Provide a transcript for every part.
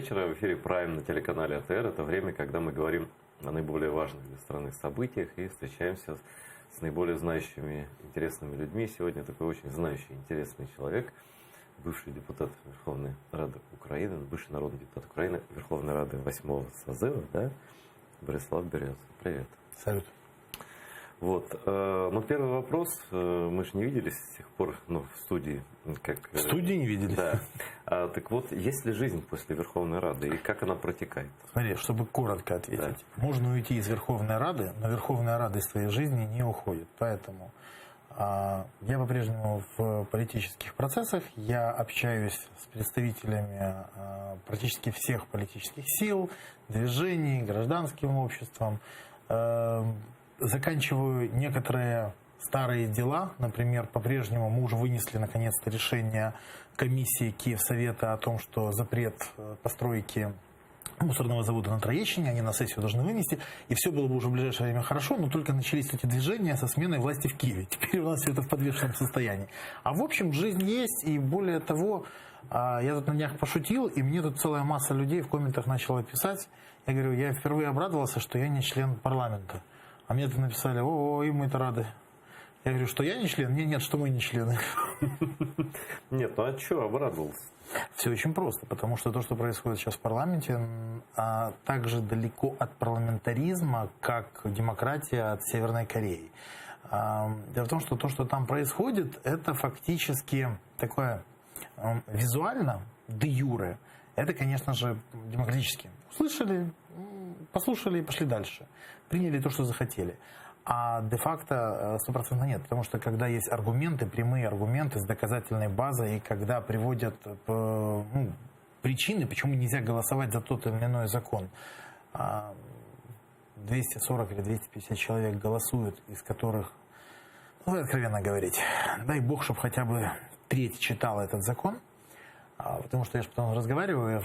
вечера в эфире Prime на телеканале АТР. Это время, когда мы говорим о наиболее важных для страны событиях и встречаемся с наиболее знающими, интересными людьми. Сегодня такой очень знающий, интересный человек, бывший депутат Верховной Рады Украины, бывший народный депутат Украины, Верховной Рады 8-го созыва, да, Борислав Береза. Привет. Салют. Вот. Ну, первый вопрос. Мы же не виделись с тех пор, в студии. В студии не виделись? Да. Так вот, есть ли жизнь после Верховной Рады и как она протекает? Смотри, чтобы коротко ответить. Да. Можно уйти из Верховной Рады, но Верховная Рада из твоей жизни не уходит. Поэтому я по-прежнему в политических процессах. Я общаюсь с представителями практически всех политических сил, движений, гражданским обществом. Заканчиваю некоторые старые дела. Например, по-прежнему мы уже вынесли наконец-то решение комиссии Киевсовета о том, что запрет постройки мусорного завода на Троещине они на сессию должны вынести. И все было бы уже в ближайшее время хорошо, но только начались эти движения со сменой власти в Киеве. Теперь у нас все это в подвешенном состоянии. А в общем, жизнь есть, и более того, я тут на днях пошутил, и мне тут целая масса людей в комментах начала писать. Я говорю, я впервые обрадовался, что я не член парламента. А мне это написали, и мы-то рады. Я говорю, что я не член? Нет, что мы не члены. Нет, ну а что обрадовался? Все очень просто, потому что то, что происходит сейчас в парламенте, так же далеко от парламентаризма, как демократия от Северной Кореи. Дело в том, что то, что там происходит, это фактически такое визуально, де юре, это, конечно же, демократически. Услышали, послушали и пошли дальше. Приняли то, что захотели. А де-факто 100% нет. Потому что когда есть аргументы, прямые аргументы с доказательной базой, и когда приводят причины, почему нельзя голосовать за тот или иной закон, 240 или 250 человек голосуют, из которых, откровенно говорить, дай бог, чтобы хотя бы треть читала этот закон. Потому что я же потом разговариваю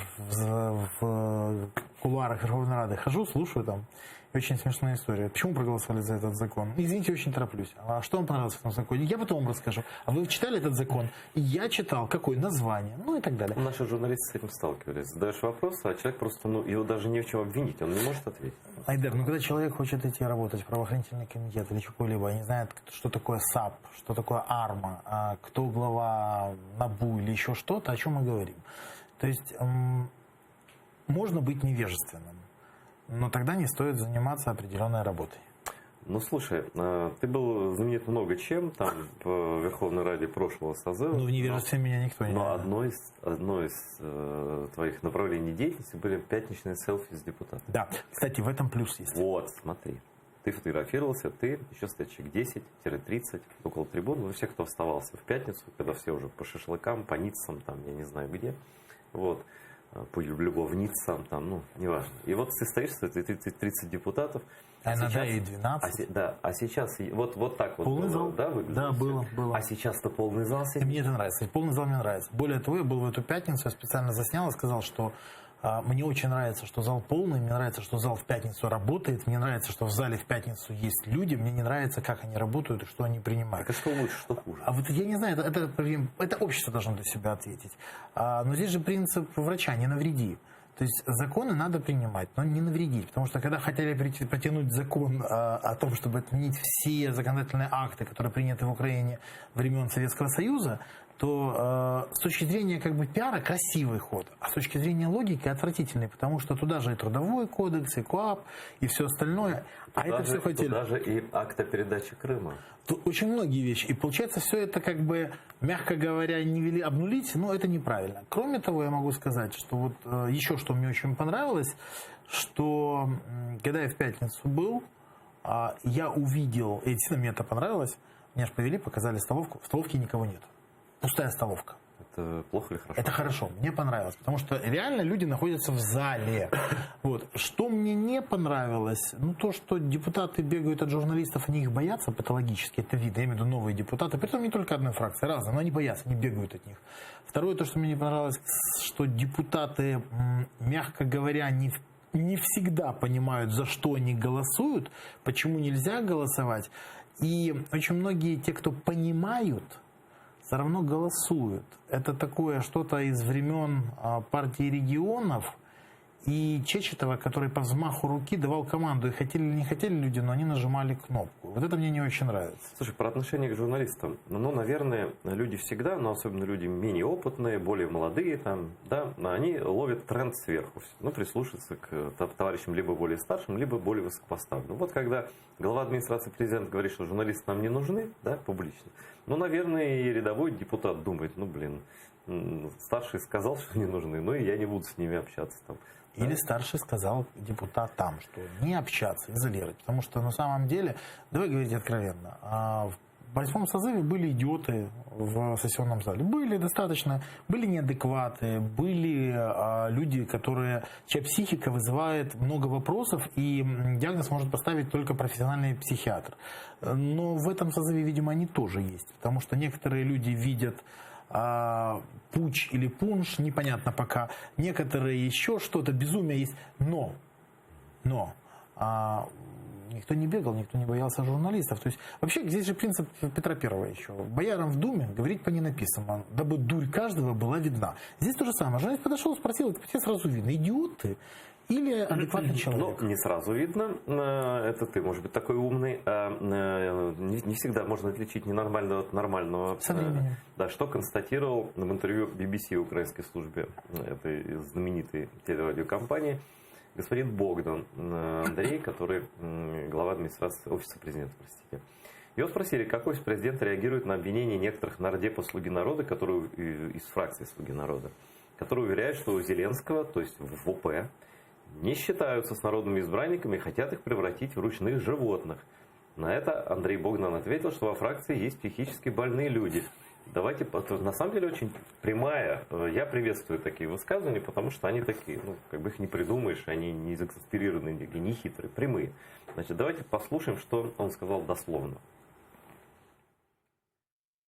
в кулуарах Верховной Рады, хожу, слушаю там. И очень смешная история. Почему проголосовали за этот закон? Извините, очень тороплюсь. А что вам понравилось в этом законе? Я потом вам расскажу. А вы читали этот закон? И я читал. Какое название? Ну и так далее. Наши журналисты с этим сталкивались. Задаешь вопрос, а человек просто, его даже не в чем обвинить. Он не может ответить. Айдар, когда человек хочет идти работать в правоохранительный комитет или какой-либо, не знает, что такое САП, что такое АРМА, кто глава НАБУ или еще что-то, о чем мы говорим. То есть можно быть невежественным, но тогда не стоит заниматься определенной работой. Ну, слушай, ты был знаменит много чем там в Верховной Раде прошлого созыва. Ну, в невежестве меня никто не знает. Но одно из твоих направлений деятельности были пятничные селфи с депутатами. Да, кстати, в этом плюс есть. Вот, смотри. Ты фотографировался, ты, еще стоит человек 10-30 около трибуны, все, кто оставался в пятницу, когда все уже по шашлыкам, по ниццам, там, я не знаю где, вот, по любовницам, там, неважно. И вот ты стоишь, 30 депутатов. Иногда и 12. А сейчас вот так вот. Полный зал? Да, выглядит? Да, было. А сейчас-то полный зал сидит? Мне это нравится. Полный зал мне нравится. Более того, я был в эту пятницу, я специально заснял и сказал, что мне очень нравится, что зал полный, мне нравится, что зал в пятницу работает, мне нравится, что в зале в пятницу есть люди, мне не нравится, как они работают и что они принимают. Так а что лучше, что хуже? А вот я не знаю, это общество должно для себя ответить. Но здесь же принцип врача «не навреди». То есть законы надо принимать, но не навредить. Потому что когда хотели потянуть закон о том, чтобы отменить все законодательные акты, которые приняты в Украине времен Советского Союза, то с точки зрения пиара красивый ход, а с точки зрения логики отвратительный, потому что туда же и Трудовой кодекс, и КоАП, и все остальное. Это все хотели. Туда же и акт о передаче Крыма. Тут очень многие вещи. И получается, все это мягко говоря, обнулить, но это неправильно. Кроме того, я могу сказать, что еще что мне очень понравилось, что когда я в пятницу был, я увидел, и действительно мне это понравилось, меня же повели, показали столовку, в столовке никого нет. Пустая столовка. Это плохо или хорошо? Это хорошо, мне понравилось, потому что реально люди находятся в зале. Что мне не понравилось, то, что депутаты бегают от журналистов, они их боятся патологически, это видно, я имею в виду новые депутаты, притом не только одной фракции, разные, но они боятся, они бегают от них. Второе, то, что мне не понравилось, что депутаты, мягко говоря, не всегда понимают, за что они голосуют, почему нельзя голосовать, и очень многие те, кто понимают, все равно голосуют. Это такое что-то из времен партии регионов, и Чечетова, который по взмаху руки давал команду, и хотели или не хотели люди, но они нажимали кнопку. Вот это мне не очень нравится. Слушай, про отношение к журналистам. Ну, наверное, люди всегда, но особенно люди менее опытные, более молодые, там, да, они ловят тренд сверху. Ну, прислушиваются к товарищам либо более старшим, либо более высокопоставленным. Вот когда глава администрации президента говорит, что журналисты нам не нужны, да, публично, ну, наверное, и рядовой депутат думает, ну, блин, старший сказал, что не нужны, ну, и я не буду с ними общаться там. Или старший сказал депутатам, что не общаться, изолировать. Потому что на самом деле, давай говорить откровенно, в 8-м созыве были идиоты в сессионном зале. Были достаточно, были неадекваты, были люди, чья психика вызывает много вопросов, и диагноз может поставить только профессиональный психиатр. Но в этом созыве, видимо, они тоже есть. Потому что некоторые люди видят путч или пунш, непонятно пока. Некоторые еще что-то, безумие есть. Но никто не бегал, никто не боялся журналистов. То есть вообще здесь же принцип Петра Первого еще. Боярам в Думе говорить по ненаписанному, дабы дурь каждого была видна. Здесь то же самое. Журналист подошел, спросил, это все сразу видно. Идиоты или адекватный человек? Ну, не сразу видно. Это ты, может быть, такой умный. Не всегда можно отличить ненормального от нормального. Со временем. Да, что констатировал в интервью BBC украинской службе этой знаменитой телерадиокомпании господин Богдан Андрей, который глава администрации офиса президента, простите. Его спросили, как офис президента реагирует на обвинения некоторых нардепов «Слуги народа», которые из фракции «Слуги народа», которые уверяют, что у Зеленского, то есть в ОП, не считаются с народными избранниками и хотят их превратить в ручных животных. На это Андрей Богдан ответил, что во фракции есть психически больные люди. Давайте, на самом деле, очень прямая. Я приветствую такие высказывания, потому что они такие, ну, как бы их не придумаешь, они не экзасперированные, не хитрые, прямые. Значит, давайте послушаем, что он сказал дословно.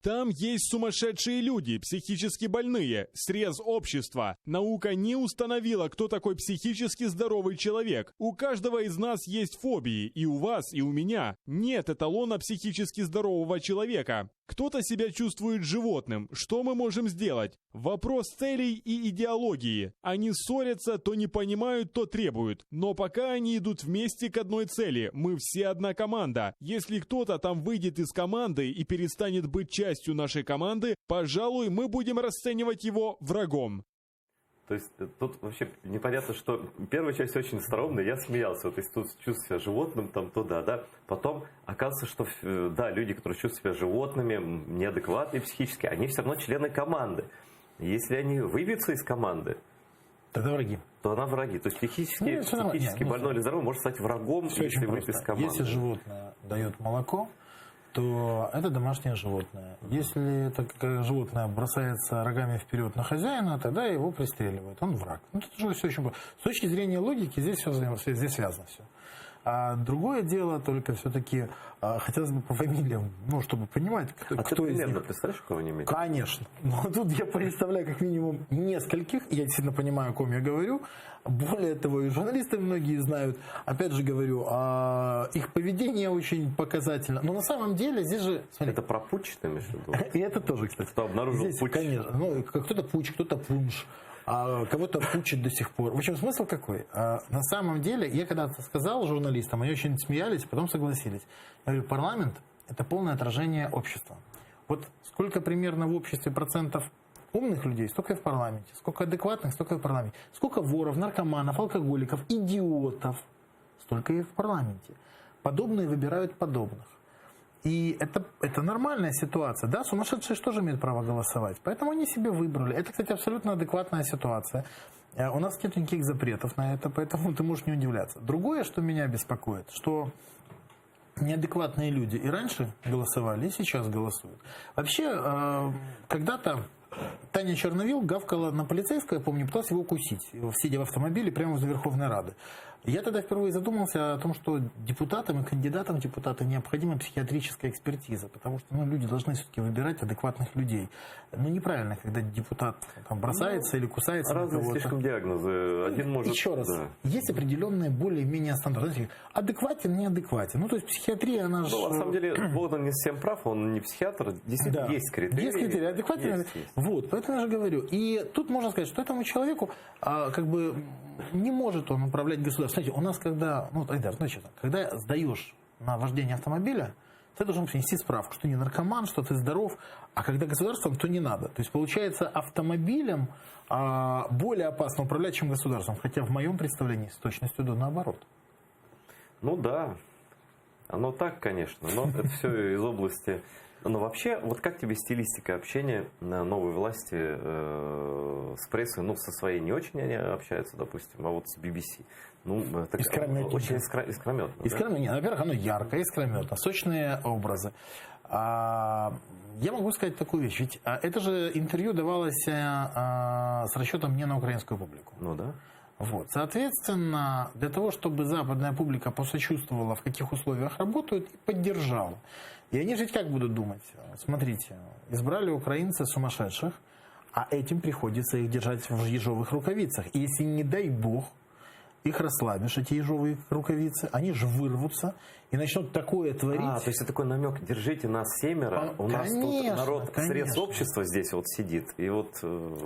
Там есть сумасшедшие люди, психически больные, срез общества. Наука не установила, кто такой психически здоровый человек. У каждого из нас есть фобии, и у вас, и у меня. Нет эталона психически здорового человека. Кто-то себя чувствует животным. Что мы можем сделать? Вопрос целей и идеологии. Они ссорятся, то не понимают, то требуют. Но пока они идут вместе к одной цели. Мы все одна команда. Если кто-то там выйдет из команды и перестанет быть частью нашей команды, пожалуй, мы будем расценивать его врагом. То есть тут вообще непонятно, что первая часть очень остроумная, я смеялся, вот если тут чувствую себя животным, там, то да. Потом оказывается, что да, люди, которые чувствуют себя животными, неадекватные психически, они все равно члены команды. Если они выбьются из команды, тогда враги. То она враги. То есть психически больной или здоровый может стать врагом, если выйти из команды. Если животное дает молоко, то это домашнее животное. Если это животное бросается рогами вперед на хозяина, тогда его пристреливают. Он враг. Ну, тут уже все очень просто. С точки зрения логики здесь все здесь связано все. А другое дело, только все-таки хотелось бы по фамилиям, ну, чтобы понимать, кто из них. Представляешь, кого-нибудь? Конечно. Но тут я представляю как минимум нескольких, я действительно понимаю, о ком я говорю. Более того, и журналисты многие знают. Опять же говорю, их поведение очень показательно. Но на самом деле здесь же... Смотри, это про путч, ты имеешь в виду? И это тоже, кстати. Кто обнаружил путч? Конечно. Ну, кто-то путч, кто-то пунш. Кого-то пучит до сих пор. В общем, смысл какой? На самом деле, я когда-то сказал журналистам, они очень смеялись, потом согласились. Я говорю, парламент – это полное отражение общества. Вот сколько примерно в обществе процентов умных людей, столько и в парламенте. Сколько адекватных, столько и в парламенте. Сколько воров, наркоманов, алкоголиков, идиотов, столько и в парламенте. Подобные выбирают подобных. И это нормальная ситуация. Да, сумасшедшие тоже имеют право голосовать. Поэтому они себе выбрали. Это, кстати, абсолютно адекватная ситуация. У нас нет никаких запретов на это, поэтому ты можешь не удивляться. Другое, что меня беспокоит, что неадекватные люди и раньше голосовали, и сейчас голосуют. Вообще, когда-то Таня Черновил гавкала на полицейского, я помню, пыталась его укусить, сидя в автомобиле прямо возле Верховной Рады. Я тогда впервые задумался о том, что депутатам и кандидатам в депутаты необходима психиатрическая экспертиза, потому что люди должны все-таки выбирать адекватных людей. Ну, неправильно, когда депутат там, бросается или кусается на разные кого-то. слишком диагнозы. Один может... Еще раз, да. есть определенные более-менее стандарты. Адекватен, неадекватен. Ну, то есть психиатрия, она же... Ну, на самом деле, Богдан не совсем прав, он не психиатр, действительно Да. есть критерии. Есть критерии, адекватен. Есть. Вот, поэтому я же говорю. И тут можно сказать, что этому человеку как бы не может он управлять государством. Смотрите, у нас когда, когда сдаешь на вождение автомобиля, ты должен принести справку, что не наркоман, что ты здоров, а когда государством, то не надо. То есть, получается, автомобилем более опасно управлять, чем государством. Хотя в моем представлении с точностью до наоборот. Ну да, оно так, конечно, но это все из области... Но вообще, вот как тебе стилистика общения на новой власти с прессой? Ну, со своей не очень они общаются, допустим, а вот с BBC. Ну, так, очень искрометно. Искрометно. Нет, во-первых, оно яркое, искрометно, сочные образы. Я могу сказать такую вещь. Ведь это же интервью давалось с расчетом не на украинскую публику. Ну да. Вот. Соответственно, для того, чтобы западная публика посочувствовала, в каких условиях работают, и поддержала. И они же ведь как будут думать? Смотрите, избрали украинцы сумасшедших, а этим приходится их держать в ежовых рукавицах. И если, не дай бог, их расслабишь, эти ежовые рукавицы, они же вырвутся и начнут такое творить. То есть это такой намек, держите нас семеро, у нас тут народ срез общества здесь вот сидит, и вот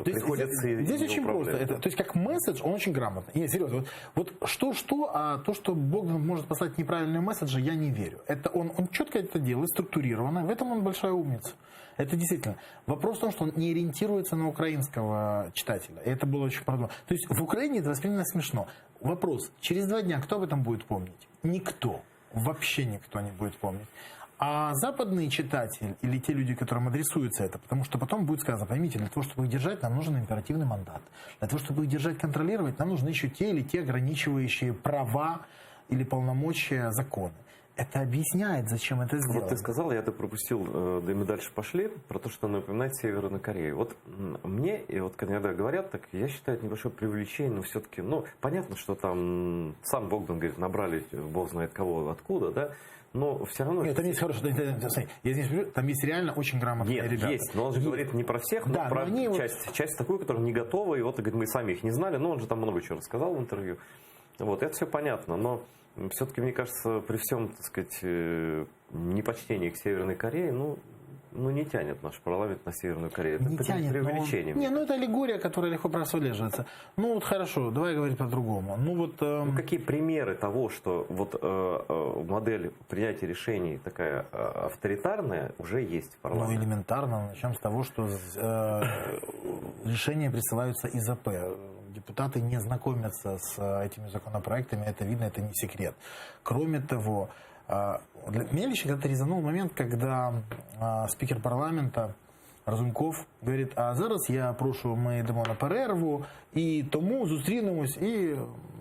приходится... Здесь очень просто. То есть как месседж, он очень грамотный. Нет, серьезно, вот что-что, а то, что Богдан может послать неправильные месседжи, я не верю. Это он четко это делает, структурированно, в этом он большая умница. Это действительно. Вопрос в том, что он не ориентируется на украинского читателя. И это было очень проблемно. То есть в Украине это воспринято смешно. Вопрос, через 2 дня кто об этом будет помнить? Никто. Вообще никто не будет помнить. А западный читатель или те люди, которым адресуется это, потому что потом будет сказано, поймите, для того, чтобы их держать, нам нужен императивный мандат. Для того, чтобы их держать, контролировать, нам нужны еще те или те ограничивающие права или полномочия законы. Это объясняет, зачем это сделано. Вот ты сказал, я это пропустил, да и мы дальше пошли, про то, что напоминает Северную Корею. Вот мне, и вот когда говорят так, я считаю, это небольшое привлечение, но все-таки, ну, понятно, что там сам Богдан говорит, набрали бог знает кого, откуда, да, но все равно... Нет, там есть хорошие, я здесь говорю, там есть реально очень грамотные ребята. Есть, но он же говорит не про всех, но про часть такую, которая не готова, и вот, говорит, мы сами их не знали, но он же там много чего рассказал в интервью. Вот, это все понятно, но... Все-таки, мне кажется, при всем, так сказать, непочтении к Северной Корее, ну не тянет наш парламент на Северную Корею. Это не тянет, преувеличение. Это аллегория, которая легко прослеживается. Ну вот хорошо, давай говорить по-другому. Какие примеры того, что вот модель принятия решений такая авторитарная уже есть в парламенте? Ну элементарно. Начнем с того, что решения присылаются из АП. Депутаты не знакомятся с этими законопроектами, это видно, это не секрет. Кроме того, меня лично когда-то резанул момент, когда спикер парламента Разумков говорить, а зараз я прошу, ми йдемо на перерву, і тому зустрінемось, і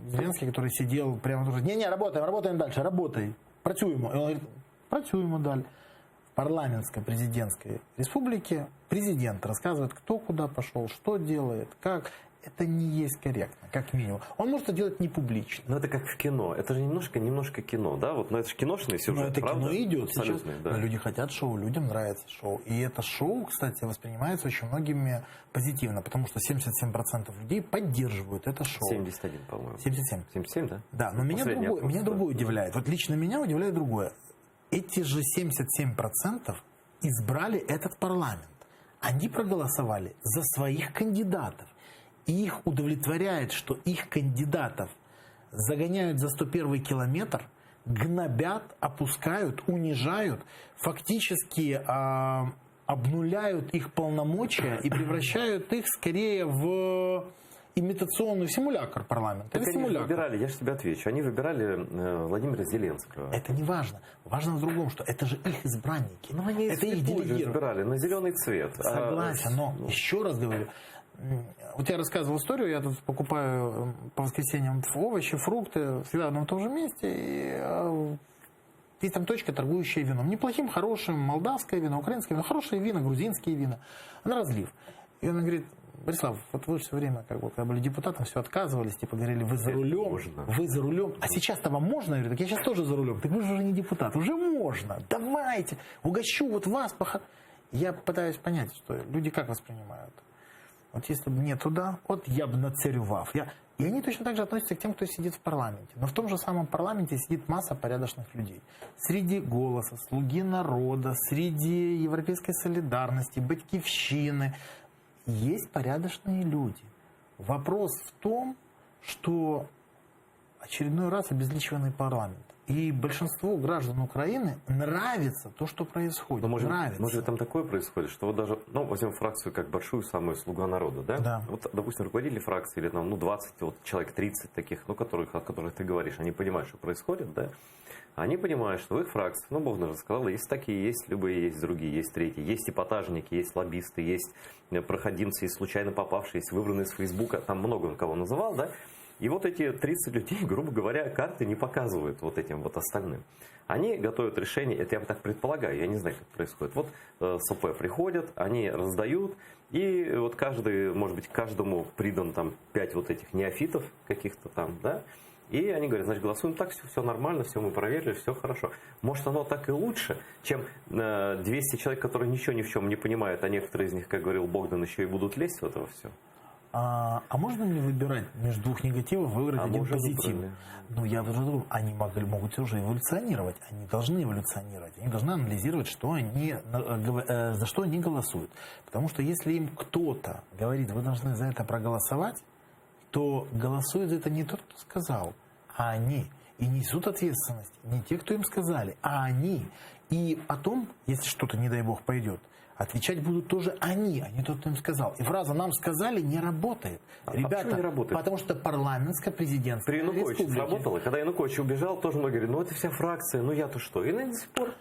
Зеленський, який сидів прямо тут, ні, работаем дальше, работай, працюємо. І він говорить, працюємо далі. В парламентско-президентской республике президент рассказывает, кто куда пошел, что делает, как. Это не есть корректно, как минимум. Он может это делать не публично. Но это как в кино. Это же немножко кино, да? Вот, но это же киношный сюжет, но это правда? Кино идет сейчас. Да. Но люди хотят шоу, людям нравится шоу. И это шоу, кстати, воспринимается очень многими позитивно, потому что 77% людей поддерживают это шоу. 71, по-моему. 77. 77, да? Да, но меня другое удивляет. Вот лично меня удивляет другое. Эти же 77% избрали этот парламент. Они проголосовали за своих кандидатов. И их удовлетворяет, что их кандидатов загоняют за 101 километр, гнобят, опускают, унижают, фактически обнуляют их полномочия и превращают их скорее в имитационный симулятор парламента. Так они выбирали, я же тебе отвечу, они выбирали Владимира Зеленского. Это не важно. Важно в другом, что это же их избранники. Ну, они это их делегировали. Выбирали на зеленый цвет. Согласен, но еще раз говорю, вот я рассказывал историю, я тут покупаю по воскресеньям овощи, фрукты, всегда в одном и том же месте, и есть там точка, торгующая вином. Неплохим, хорошим, молдавское вино, украинское вино, хорошие вина, грузинские вина, на разлив. И он говорит, Борислав, вот вы все время, как бы, когда были депутатом, все отказывались, типа говорили, вы за рулем, вы за рулем. А сейчас-то вам можно? Я говорю, так я сейчас тоже за рулем. Так вы же уже не депутат, уже можно. Давайте, угощу вот вас. Я пытаюсь понять, что люди как воспринимают. Вот если бы мне туда, вот я бы нацарював. И они точно так же относятся к тем, кто сидит в парламенте. Но в том же самом парламенте сидит масса порядочных людей. Среди «Голоса», «Слуги народа», среди Европейской солидарности, «Батькивщины» есть порядочные люди. Вопрос в том, что очередной раз обезличиванный парламент. И большинству граждан Украины нравится то, что происходит. Но нравится. Может там такое происходит, что вот даже, возьмем фракцию как большую, самую «Слуга народа», да? Да. Вот, допустим, руководители фракции, или там, 20, вот, человек 30 таких, о которых ты говоришь, они понимают, что происходит, да? Они понимают, что в их фракции, Бог даже сказал, есть такие, есть любые, есть другие, есть третьи, есть эпатажники, есть лоббисты, есть проходимцы, есть случайно попавшие, есть выбранные из Фейсбука, там много он кого называл, да? И вот эти 30 людей, грубо говоря, карты не показывают вот этим вот остальным. Они готовят решение, это я так предполагаю, я не знаю, как это происходит. Вот с ОП приходят, они раздают, и вот каждый, может быть, каждому придан там 5 вот этих неофитов каких-то там, да, и они говорят, значит, голосуем так, все нормально, все мы проверили, все хорошо. Может, оно так и лучше, чем 200 человек, которые ничего ни в чем не понимают, а некоторые из них, как говорил Богдан, еще и будут лезть в это все. А можно ли выбирать между двух негативов, выбрать один позитивный? Я тоже думаю, они могут уже эволюционировать. Они должны эволюционировать. Они должны анализировать, за что они голосуют. Потому что если им кто-то говорит, вы должны за это проголосовать, то голосует за это не тот, кто сказал, а они. И несут ответственность не те, кто им сказали, а они. И потом, если что-то, не дай бог, пойдет, отвечать будут тоже они, а не тот, кто им сказал. И фраза «нам сказали» не работает. Ребята, не работает? Потому что парламентско-президентская При Януковиче сработало. Когда Янукович убежал, тоже многие говорили, это вся фракция, я-то что? И до сих пор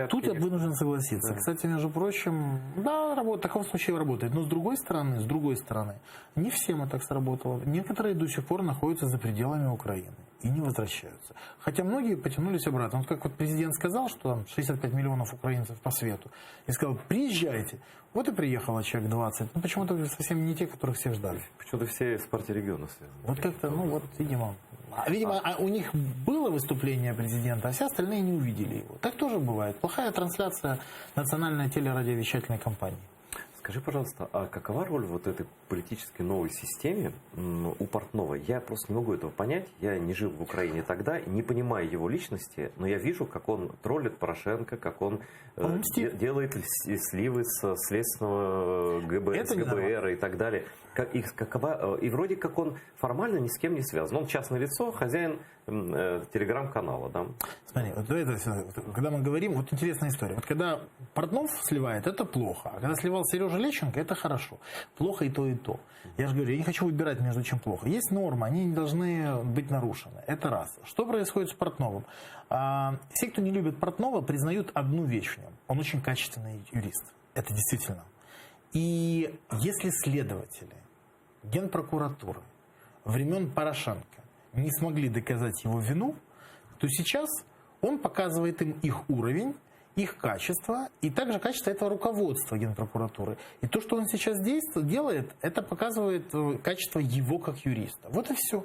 тут я вынужден согласиться. Да. Кстати, между прочим, да, в таком случае работает. Но с другой стороны, не всем это так сработало. Некоторые до сих пор находятся за пределами Украины и не возвращаются. Хотя многие потянулись обратно. Вот как президент сказал, что там 65 миллионов украинцев по свету, и сказал, приезжайте. Вот и приехало человек 20. Почему-то совсем не те, которых все ждали. Почему-то все с партией региона связаны. Вот как-то, видимо. У них было выступление президента, а все остальные не увидели его. Так тоже бывает. Плохая трансляция национальной телерадиовещательной компании. Скажи, пожалуйста, а какова роль вот этой политической новой системе у Портнова? Я просто не могу этого понять. Я не жил в Украине тогда, не понимаю его личности, но я вижу, как он троллит Порошенко, как он делает сливы с следственного ГБР и так далее. И вроде как он формально ни с кем не связан. Он частное лицо, хозяин телеграм-канала. Да? Смотри, когда мы говорим, вот интересная история. Вот когда Портнов сливает, это плохо. А когда сливал Сережа Лещенко, это хорошо. Плохо и то, и то. Я же говорю, я не хочу выбирать между чем плохо. Есть нормы, они не должны быть нарушены. Это раз. Что происходит с Портновым? Все, кто не любит Портнова, признают одну вещь в нем. Он очень качественный юрист. Это действительно. И если следователи Генпрокуратуры времен Порошенко не смогли доказать его вину, то сейчас он показывает им их уровень, их качество и также качество этого руководства Генпрокуратуры. И то, что он сейчас делает, это показывает качество его как юриста. Вот и все.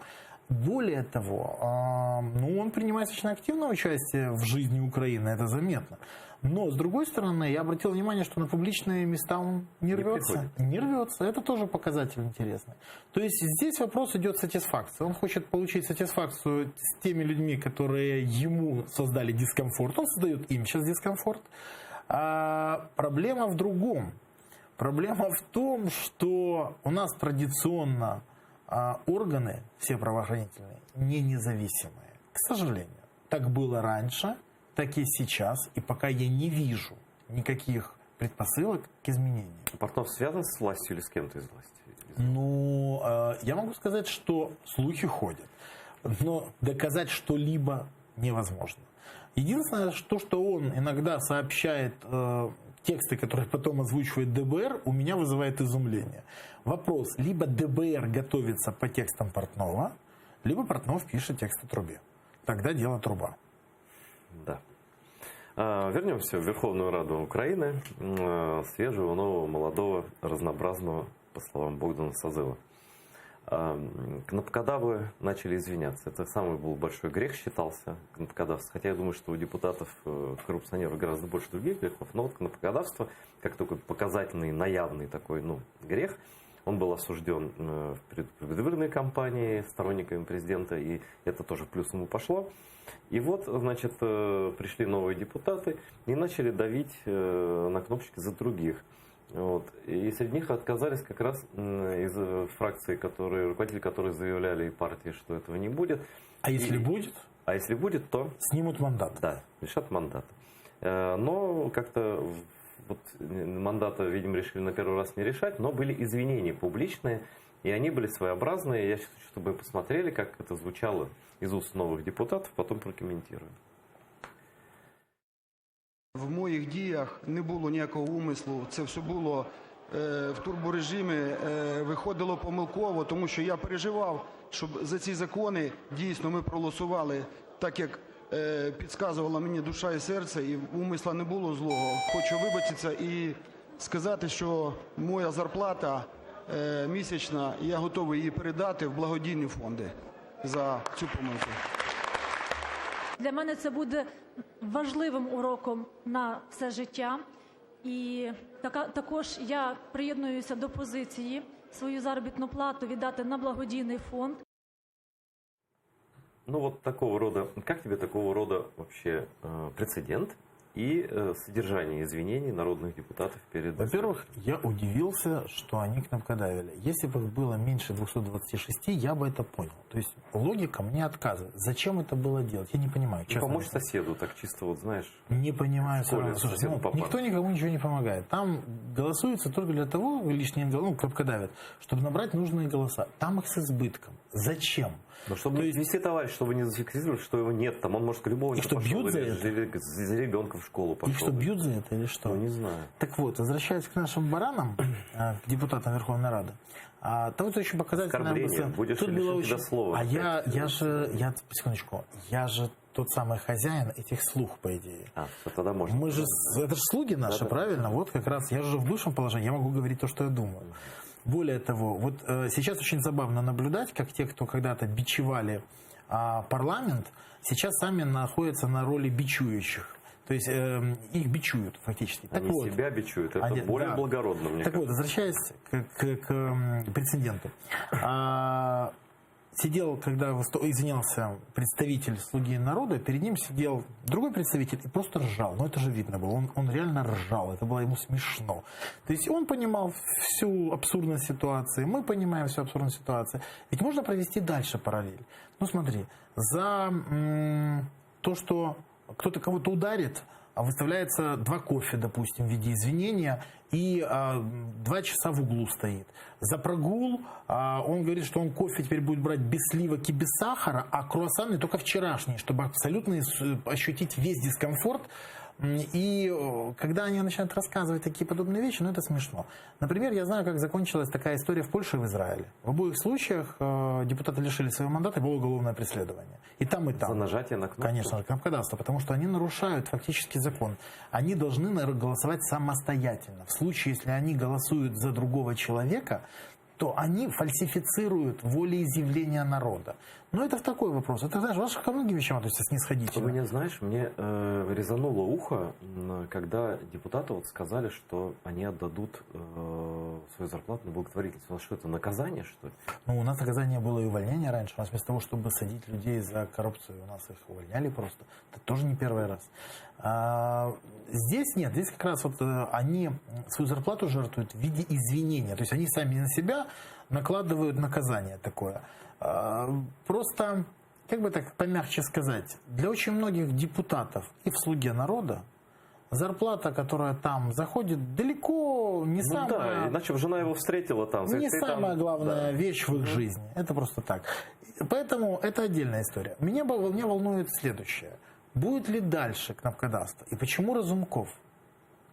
Более того, он принимает очень активное участие в жизни Украины, это заметно. Но, с другой стороны, я обратил внимание, что на публичные места он не рвется. Не рвется. Это тоже показатель интересный. То есть здесь вопрос идет сатисфакции. Он хочет получить сатисфакцию с теми людьми, которые ему создали дискомфорт. Он создает им сейчас дискомфорт. А проблема в другом. Проблема в том, что у нас традиционно органы, все правоохранительные, не независимые. К сожалению. Так было раньше, так и сейчас. И пока я не вижу никаких предпосылок к изменениям. Портнов связан с властью или с кем-то из власти? Я могу сказать, что слухи ходят. Но доказать что-либо невозможно. Единственное, что он иногда сообщает тексты, которые потом озвучивает ДБР, у меня вызывает изумление. Вопрос, либо ДБР готовится по текстам Портнова, либо Портнов пишет тексты Трубе. Тогда дело Труба. Да. Вернемся в Верховную Раду Украины. Свежего, нового, молодого, разнообразного по словам Богдана Сазыва. Кнопкодавы начали извиняться. Это самый был большой грех считался, кнопкодавство. Хотя я думаю, что у депутатов, коррупционеров гораздо больше других грехов. Но вот кнопкодавство, как такой показательный, наявный такой грех, он был осужден в предвыборной кампании сторонниками президента, и это тоже плюс ему пошло. И вот, значит, пришли новые депутаты и начали давить на кнопочки за других. Вот. И среди них отказались как раз из фракции, руководители которые заявляли и партии, что этого не будет. А если будет? А если будет, то... Снимут мандат. Да, лишат мандата. Но как-то вот мандата, видимо, решили на первый раз не решать, но были извинения публичные, и они были своеобразные. Я хочу, чтобы вы посмотрели, как это звучало из уст новых депутатов, потом прокомментирую. В моїх діях не було ніякого умислу, це все було в турборежимі, виходило помилково, тому що я переживав, щоб за ці закони дійсно ми проголосували так, як підказувала мені душа і серце, і умисла не було злого. Хочу вибачитися і сказати, що моя зарплата місячна, і я готовий її передати в благодійні фонди за цю помилку. Для мене це буде важливим уроком на все життя. І також я приєднуюся до позиції свою заробітну плату віддати на благодійний фонд. Ну вот такого рода, как тебе такого рода вообще прецедент и содержание извинений народных депутатов перед... Во-первых, я удивился, что они кнопкодавили. Если бы их было меньше 226, я бы это понял. То есть логика мне отказывает. Зачем это было делать? Я не понимаю. Помочь соседу, так чисто вот знаешь... Не понимаю. Слушай, никто никому ничего не помогает. Там голосуется только для того, лишние кнопкодавят, чтобы набрать нужные голоса. Там их с избытком. Зачем? Но чтобы вести товарищ, чтобы не зафиксировали, что его нет, там он может к любому... И что, бьют за это? За ребенка в школу пошел. И что, бьют за это или что? Ну, не знаю. Так вот, возвращаясь к нашим баранам, к депутатам Верховной Рады, там это очень показательно... Оскорбление, будешь лишен тебя слова. А я секундочку, я же тот самый хозяин этих слух, по идее. Тогда можно. Мы же, это же слуги наши, правильно? Вот как раз, я же в бывшем положении, я могу говорить то, что я думаю. Более того, вот сейчас очень забавно наблюдать, как те, кто когда-то бичевали парламент, сейчас сами находятся на роли бичующих. То есть их бичуют фактически. Они вот, себя бичуют, это более благородно, мне кажется. Так вот, возвращаясь к прецеденту. Сидел, когда извинялся представитель «Слуги народа», перед ним сидел другой представитель и просто ржал. Но это же видно было, он реально ржал, это было ему смешно. То есть он понимал всю абсурдность ситуации, мы понимаем всю абсурдность ситуации. Ведь можно провести дальше параллель. Ну смотри, за то, что кто-то кого-то ударит, выставляется 2 кофе, допустим, в виде извинения, и 2 часа в углу стоит. За прогул он говорит, что он кофе теперь будет брать без сливок и без сахара, а круассаны только вчерашние, чтобы абсолютно ощутить весь дискомфорт. И когда они начинают рассказывать такие подобные вещи, ну это смешно. Например, я знаю, как закончилась такая история в Польше и в Израиле. В обоих случаях депутаты лишили своего мандата и было уголовное преследование. И там, и там. За нажатие на кнопку? Конечно, кнопкодавство, потому что они нарушают фактически закон. Они должны голосовать самостоятельно. В случае, если они голосуют за другого человека, то они фальсифицируют волеизъявление народа. Но это в такой вопрос. Это, знаешь, ваши ко многим вещам относятся снисходительно. Вы не знаешь, мне резануло ухо, когда депутаты вот сказали, что они отдадут свою зарплату на благотворительность. У нас что, это наказание, что ли? Ну, у нас наказание было и увольнение раньше. У нас вместо того, чтобы садить людей за коррупцию, у нас их увольняли просто. Это тоже не первый раз. Здесь нет. Здесь как раз вот они свою зарплату жертвуют в виде извинения. То есть они сами на себя накладывают наказание такое. Просто, как бы так помягче сказать, для очень многих депутатов и в «Слуге народа» зарплата, которая там заходит, далеко не самая... Да, иначе бы жена его встретила там. Не самая главная вещь в их жизни. Это просто так. Поэтому это отдельная история. Меня волнует следующее. Будет ли дальше кнопкодавство? И почему Разумков,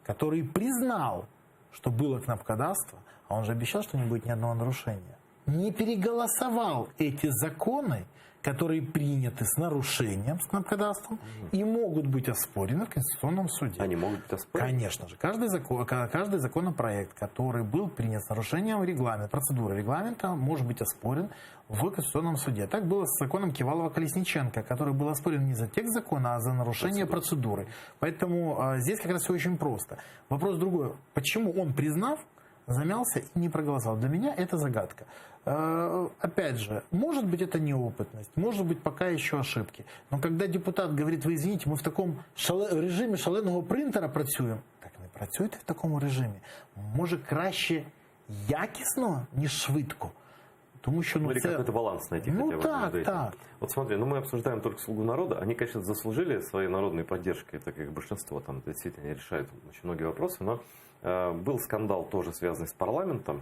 который признал, что было кнопкодавство, а он же обещал, что не будет ни одного нарушения, не переголосовал эти законы, которые приняты с нарушением, с кнопкодавством, и могут быть оспорены в Конституционном суде. Они могут быть оспорены? Конечно же. Каждый законопроект, который был принят с нарушением регламента, процедуры регламента, может быть оспорен в Конституционном суде. Так было с законом Кивалова-Колесниченко, который был оспорен не за текст закона, а за нарушение процедуры. Поэтому здесь как раз все очень просто. Вопрос другой. Почему он, признав, замялся и не проголосовал? Для меня это загадка. Опять же, может быть, это неопытность, может быть, пока еще ошибки. Но когда депутат говорит: ви извините, ми в такому режимі шаленого принтера працюємо. Так не працюйте в такому режимі. Може, краще якісно, ніж швидко. Тому що, Или какой-то баланс найти хотя бы. Так. Вот смотри, мы обсуждаем только «Слугу народа». Они, конечно, заслужили своей народной поддержкой, так как большинство там действительно решают очень многие вопросы. Но был скандал, тоже связанный с парламентом,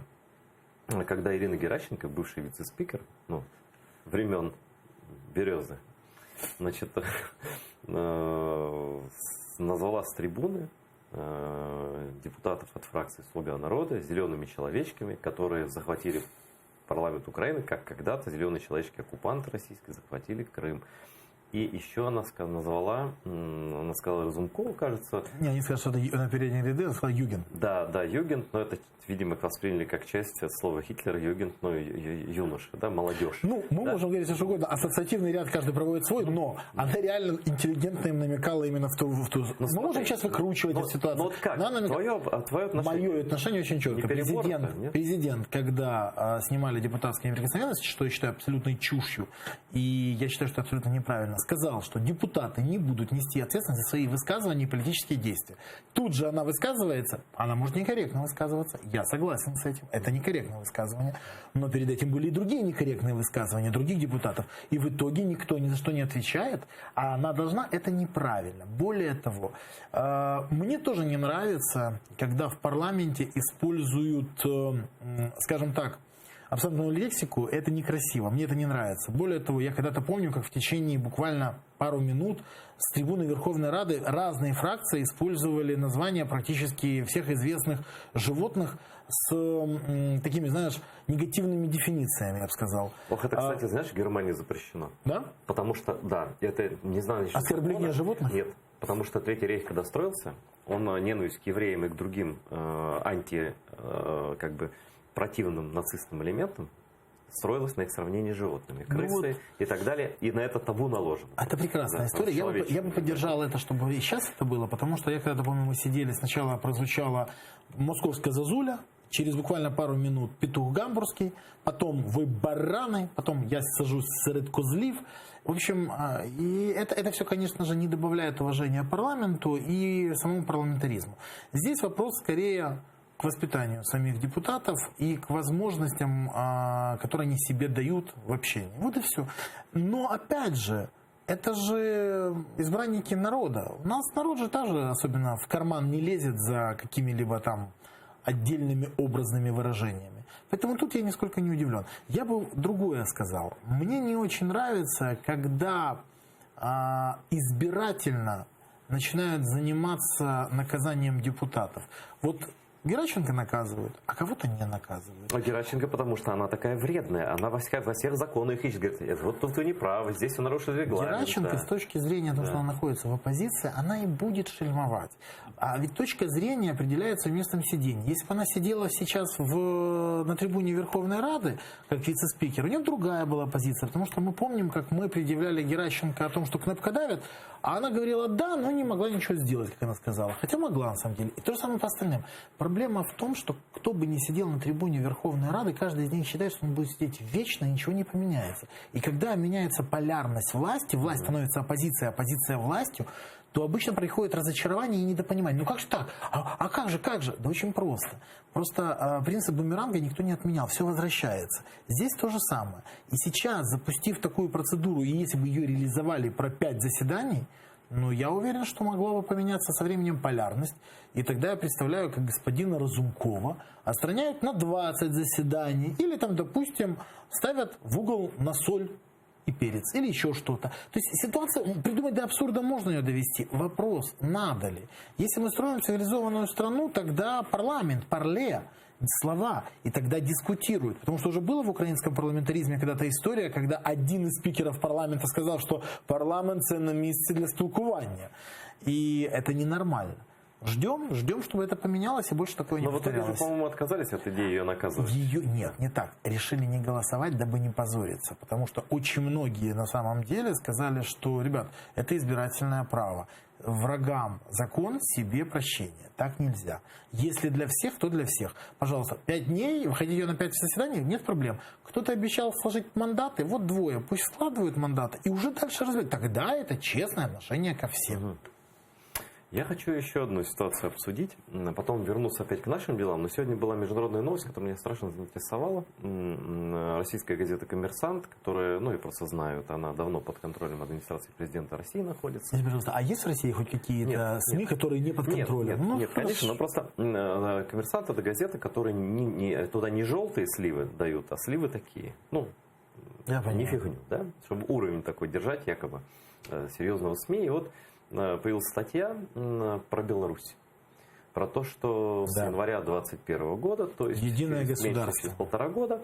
когда Ирина Геращенко, бывший вице-спикер, времен Березы, значит, назвала с трибуны депутатов от фракции «Слуга народа» зелеными человечками, которые захватили парламент Украины, как когда-то зеленые человечки-оккупанты российские захватили Крым. И еще она сказала Разумкову, кажется... Не сказали, что это на передние ряды, она сказала Югент. Да, Югент, но это, видимо, их восприняли как часть от слова Хитлер, Югент, юноши, да, молодежь. Мы можем говорить все что угодно, ассоциативный ряд каждый проводит свой, но она реально интеллигентно им намекала именно в ту... Мы можем сейчас выкручивать эту ситуацию. Вот как? Твое отношение? Мое отношение очень четко. Президент, когда снимали депутатские неприкосновенности, что я считаю абсолютной чушью, и я считаю, что абсолютно неправильно, сказал, что депутаты не будут нести ответственность за свои высказывания и политические действия. Тут же она высказывается, она может некорректно высказываться. Я согласен с этим. Это некорректное высказывание. Но перед этим были и другие некорректные высказывания других депутатов. И в итоге никто ни за что не отвечает, а она должна. Это неправильно. Более того, мне тоже не нравится, когда в парламенте используют, скажем так, абсолютную лексику. Это некрасиво, мне это не нравится. Более того, я когда-то помню, как в течение буквально пару минут с трибуны Верховной Рады разные фракции использовали названия практически всех известных животных с такими, знаешь, негативными дефинициями, я бы сказал. Ох, это, кстати, знаешь, в Германии запрещено. Да? Потому что, да, это, не знаю... Оскорбление животных? Нет, потому что Третий рейх, когда строился, он ненависть к евреям и к другим противным нацистским элементам строилась на их сравнении с животными. Крысы и так далее. И на это табу наложено. Это прекрасная история. Я бы поддержал это, чтобы и сейчас это было, потому что я когда-то помню, мы сидели, сначала прозвучала московская зазуля, через буквально пару минут петух гамбургский, потом вы бараны, потом я сажусь среди козлив. В общем, и это все, конечно же, не добавляет уважения парламенту и самому парламентаризму. Здесь вопрос скорее к воспитанию самих депутатов и к возможностям, которые они себе дают в общении. Вот и все. Но опять же, это же избранники народа. У нас народ же тоже особенно в карман не лезет за какими-либо там отдельными образными выражениями. Поэтому тут я нисколько не удивлен. Я бы другое сказал. Мне не очень нравится, когда избирательно начинают заниматься наказанием депутатов. Вот Геращенко наказывают, а кого-то не наказывают. А Геращенко, потому что она такая вредная. Она во всех законах ищет. Говорит, вот тут вы не правы, здесь вы нарушили регламент. Геращенко с точки зрения того, что она находится в оппозиции, она и будет шельмовать. А ведь точка зрения определяется местом сидения. Если бы она сидела сейчас на трибуне Верховной Рады, как вице-спикер, у нее другая была позиция. Потому что мы помним, как мы предъявляли Геращенко о том, что кнопкодавят, а она говорила «да», но не могла ничего сделать, как она сказала. Хотя могла, на самом деле. И то же самое по остальным. Проблема в том, что кто бы ни сидел на трибуне Верховной Рады, каждый из них считает, что он будет сидеть вечно, и ничего не поменяется. И когда меняется полярность власти, власть становится оппозицией, оппозиция властью, то обычно происходит разочарование и недопонимание. Ну как же так? А как же? Да очень просто. Просто принцип бумеранга никто не отменял, все возвращается. Здесь то же самое. И сейчас, запустив такую процедуру, и если бы ее реализовали про 5 заседаний, я уверен, что могла бы поменяться со временем полярность. И тогда я представляю, как господина Разумкова отстраняют на 20 заседаний. Или там, допустим, ставят в угол на соль и перец. Или еще что-то. То есть ситуация, придумать до абсурда можно ее довести. Вопрос, надо ли? Если мы строим цивилизованную страну, тогда парламент, парле, слова, и тогда дискутируют. Потому что уже было в украинском парламентаризме когда-то история, когда один из спикеров парламента сказал, что парламент – это место для спілкування. И это ненормально. Ждем, чтобы это поменялось и больше такое не повторялось. Но вот они же, по-моему, отказались от идеи ее наказывать. Нет, не так. Решили не голосовать, дабы не позориться. Потому что очень многие на самом деле сказали, что, ребят, это избирательное право. Врагам закон, себе прощение. Так нельзя. Если для всех, то для всех. Пожалуйста, 5 дней, вы хотите на 5 заседаний, нет проблем. Кто-то обещал сложить мандаты, вот 2, пусть складывают мандаты и уже дальше развивать. Тогда это честное отношение ко всем. Я хочу еще одну ситуацию обсудить, потом вернуться опять к нашим делам. Но сегодня была международная новость, которая меня страшно заинтересовала. Российская газета «Коммерсант», которая, я просто знаю, она давно под контролем администрации президента России находится. Скажите, пожалуйста, а есть в России хоть какие-то СМИ, которые не под контролем? Нет, конечно, но просто «Коммерсант» — это газета, которая туда не желтые сливы дают, а сливы такие. Не фигню, да? Чтобы уровень такой держать, якобы, серьезного СМИ. И вот появилась статья про Беларусь. Про то, что с января 2021 года, то есть единое через государство. Через 1,5 года,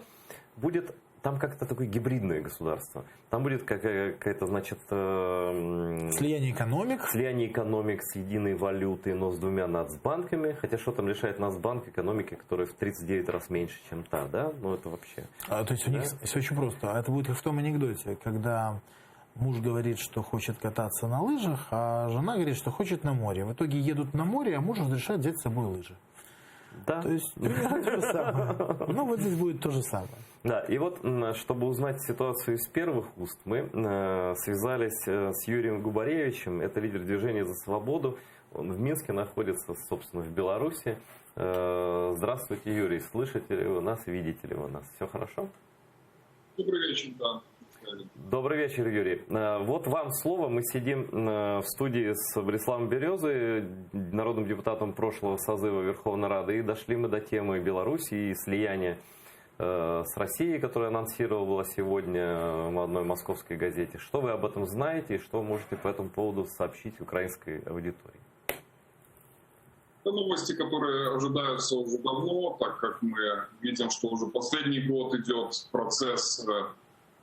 будет там как-то такое гибридное государство. Там будет какая-то, значит... слияние экономик с единой валютой, но с 2 нацбанками. Хотя что там лишает Нацбанк экономики, которая в 39 раз меньше, чем та, да? Это вообще... то есть у них все очень просто. Это будет как в том анекдоте, когда... Муж говорит, что хочет кататься на лыжах, а жена говорит, что хочет на море. В итоге едут на море, а муж разрешает взять с собой лыжи. Да. То есть, примерно то же самое. Вот здесь будет то же самое. Да, и вот, чтобы узнать ситуацию из первых уст, мы связались с Юрием Губаревичем. Это лидер движения «За свободу». Он в Минске находится, собственно, в Беларуси. Здравствуйте, Юрий. Слышите ли вы нас, видите ли вы нас? Все хорошо? Добрый вечер, да. Добрый вечер, Юрий. Вот вам слово. Мы сидим в студии с Бориславом Березой, народным депутатом прошлого созыва Верховной Рады, и дошли мы до темы Беларуси и слияния с Россией, которая анонсировала сегодня в одной московской газете. Что вы об этом знаете и что вы можете по этому поводу сообщить украинской аудитории? Это новости, которые ожидаются уже давно, так как мы видим, что уже последний год идет процесс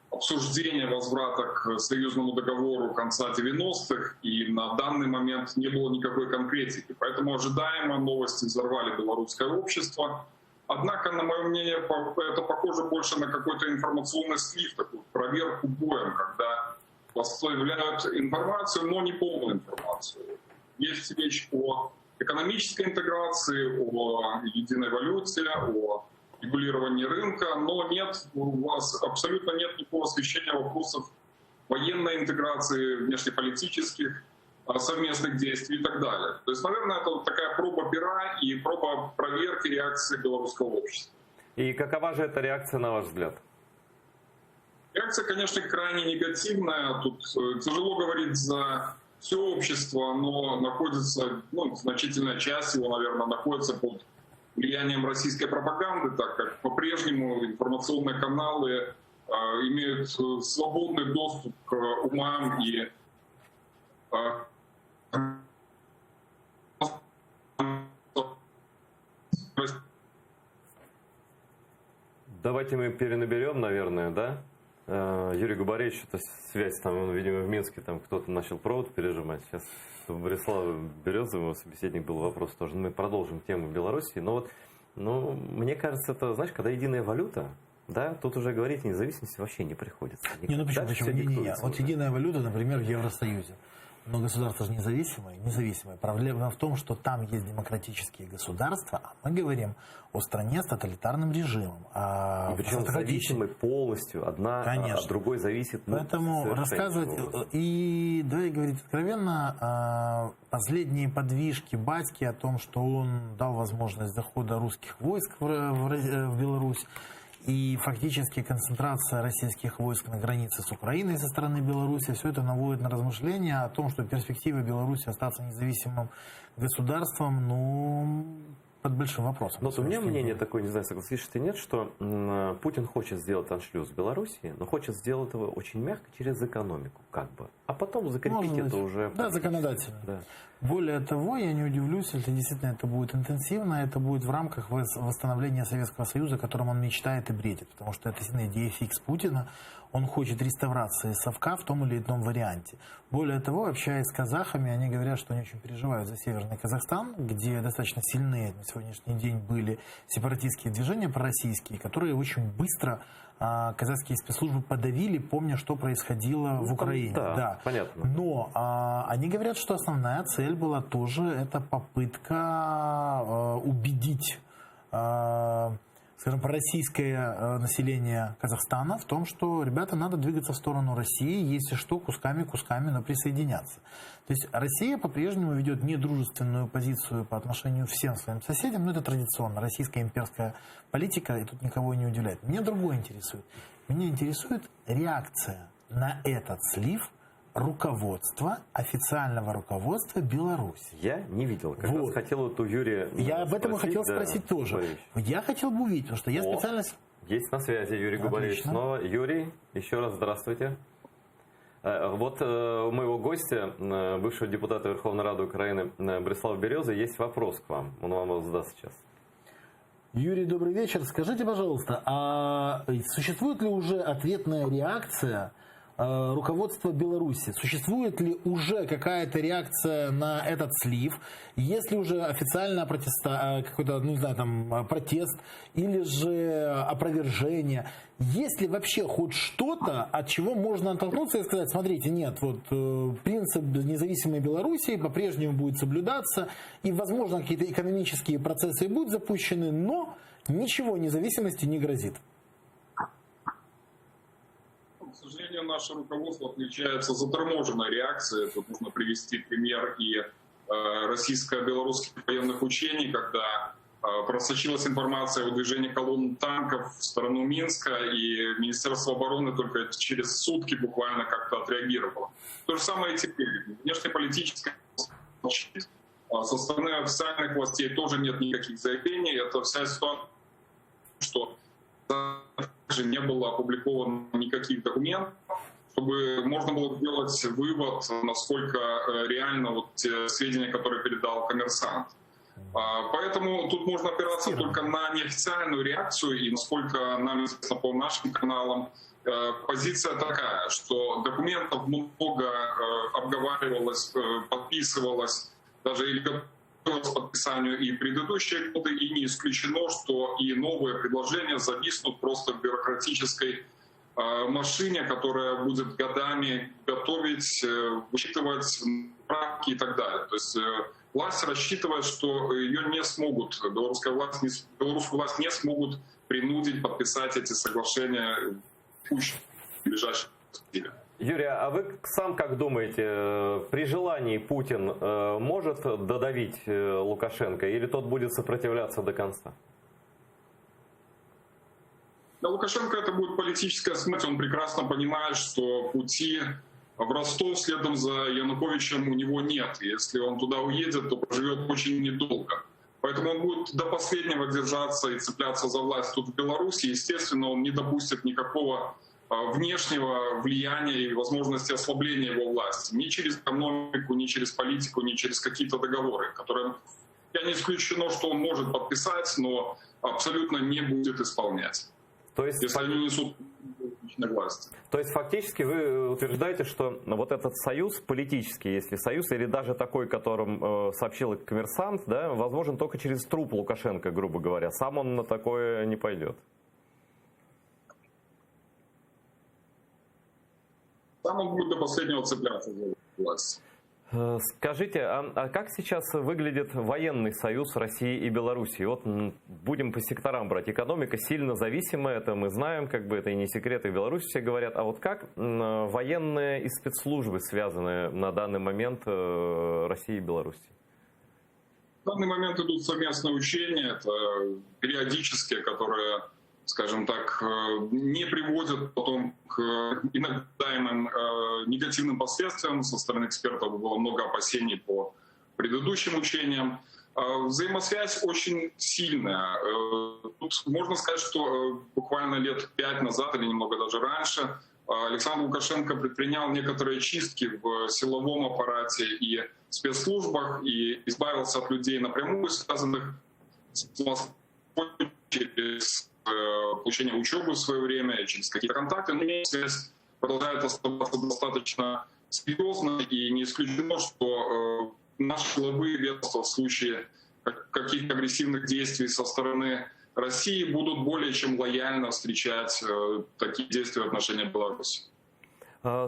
обсуждения возврата к союзному договору конца 90-х, и на данный момент не было никакой конкретики. Поэтому ожидаемо новости взорвали белорусское общество. Однако, на мое мнение, это похоже больше на какой-то информационный слив, такую проверку боем, когда поставляют информацию, но не полную информацию. Есть речь о экономической интеграции, о единой валюте, о регулировании рынка, но нет, у вас абсолютно нет никакого освещения вопросов военной интеграции, внешнеполитических, совместных действий и так далее. То есть, наверное, это такая проба пера и проба проверки реакции белорусского общества. И какова же эта реакция, на ваш взгляд? Реакция, конечно, крайне негативная. Тут тяжело говорить за все общество, но находится, значительная часть его, наверное, находится под влиянием российской пропаганды, так как по-прежнему информационные каналы имеют свободный доступ к умам и Давайте мы перенаберем, наверное, да? Юрий Губаревич, это связь там, видимо, в Минске там кто-то начал провод пережимать. Сейчас у Борислава Березова, собеседник, был вопрос тоже. Мы продолжим тему Беларуси. Но мне кажется, это, знаешь, когда единая валюта, да, тут уже говорить о независимости вообще не приходится. Почему? Не. Вот единая валюта, например, в Евросоюзе. Но государства же независимые. Проблема в том, что там есть демократические государства, а мы говорим о стране с тоталитарным режимом. И причем зависимы полностью, одна от другой зависит. Поэтому рассказывать, и давай говорить откровенно, последние подвижки Батьки о том, что он дал возможность захода русских войск в Беларусь, и фактически концентрация российских войск на границе с Украиной со стороны Беларуси, все это наводит на размышления о том, что перспектива Беларуси остаться независимым государством, под большим вопросом. Но вот у меня мнение такое, не знаю, согласишься ты, нет, что Путин хочет сделать аншлюз в Белоруссии, но хочет сделать его очень мягко через экономику, как бы. А потом закрепить это уже... Да, законодательно. Да. Более того, я не удивлюсь, если действительно это будет интенсивно, это будет в рамках восстановления Советского Союза, о котором он мечтает и бредит, потому что это идея фикс Путина. Он хочет реставрации совка в том или ином варианте. Более того, общаясь с казахами, они говорят, что они очень переживают за Северный Казахстан, где достаточно сильные на сегодняшний день были сепаратистские движения пророссийские, которые очень быстро казахские спецслужбы подавили, помня, что происходило в Украине. Да, понятно. Но они говорят, что основная цель была тоже это попытка убедить, скажем, пророссийское население Казахстана в том, что, ребята, надо двигаться в сторону России, если что, кусками, но присоединяться. То есть Россия по-прежнему ведет недружественную позицию по отношению к всем своим соседям, но это традиционно, российская имперская политика, и тут никого не удивляет. Меня другое интересует. Меня интересует реакция на этот слив руководства, официального руководства Беларуси. Я не видел. Как раз хотел вот у Юрия Я об этом и хотел спросить тоже. Губаревич. Я хотел бы увидеть, потому что я специально... Есть на связи Юрий Губаревич снова. Юрий, еще раз здравствуйте. Вот у моего гостя, бывшего депутата Верховной Рады Украины Борислава Березы, есть вопрос к вам. Он вам его задаст сейчас. Юрий, добрый вечер. Скажите, пожалуйста, а существует ли уже ответная реакция руководства Беларуси? Существует ли уже какая-то реакция на этот слив? Есть ли уже официально какой-то, ну, не знаю, там, протест или же опровержение? Есть ли вообще хоть что-то, от чего можно оттолкнуться и сказать, смотрите, нет, вот принцип независимой Белоруссии по-прежнему будет соблюдаться, и, возможно, какие-то экономические процессы будут запущены, но ничего независимости не грозит? К сожалению, наше руководство отличается заторможенной реакцией. Тут нужно привести пример и российско-белорусских военных учений, когда просочилась информация о движении колонн танков в сторону Минска, и Министерство обороны только через сутки буквально как-то отреагировало. То же самое и теперь. Внешнеполитическая со стороны официальных властей тоже нет никаких заявлений. Это вся ситуация, что даже не было опубликовано никаких документов, чтобы можно было сделать вывод, насколько реально вот те сведения, которые передал «Коммерсант». Поэтому тут можно опираться только на неофициальную реакцию, и насколько нам известно по нашим каналам, позиция такая, что документов много обговаривалось, подписывалось, даже или готовилось к подписанию и предыдущие годы, и не исключено, что и новые предложения зависнут просто в бюрократической машине, которая будет годами готовить, вычитывать правки и так далее. То есть власть рассчитывает, что ее не смогут, белорусскую власть не смогут принудить подписать эти соглашения в ближайшие годы. Юрий, а вы сам как думаете, при желании Путин может додавить Лукашенко, или тот будет сопротивляться до конца? Для Лукашенко это будет политическая смерть. Он прекрасно понимает, что пути в Ростов следом за Януковичем у него нет. Если он туда уедет, то проживет очень недолго. Поэтому он будет до последнего держаться и цепляться за власть тут в Беларуси. Естественно, он не допустит никакого внешнего влияния и возможности ослабления его власти. Ни через экономику, ни через политику, ни через какие-то договоры, которые, я не исключено, что он может подписать, но абсолютно не будет исполнять. То есть, если они несут личной власти. То есть фактически вы утверждаете, что вот этот союз, политический, если союз, или даже такой, которым сообщил «Коммерсант», да, возможен только через труп Лукашенко, грубо говоря. Сам он на такое не пойдет. Сам он будет до последнего цепляться за власть. Скажите, а как сейчас выглядит военный союз России и Белоруссии? Вот будем по секторам брать. Экономика сильно зависимая, это мы знаем, как бы это и не секрет, и в Беларуси все говорят. А вот как военные и спецслужбы связаны на данный момент России и Белоруссии? В данный момент идут совместные учения, это периодические, которые, скажем так, не приводят потом к иногдаемым негативным последствиям. Со стороны экспертов было много опасений по предыдущим учениям. Взаимосвязь очень сильная. Тут можно сказать, что буквально лет 5 назад или немного даже раньше Александр Лукашенко предпринял некоторые чистки в силовом аппарате и спецслужбах и избавился от людей, напрямую связанных с Москвой через получение учебы в свое время, через какие-то контакты. Но связь продолжает оставаться достаточно серьезной, и не исключено, что наши силовые ведомства в случае каких-то агрессивных действий со стороны России будут более чем лояльно встречать такие действия в отношении Беларуси.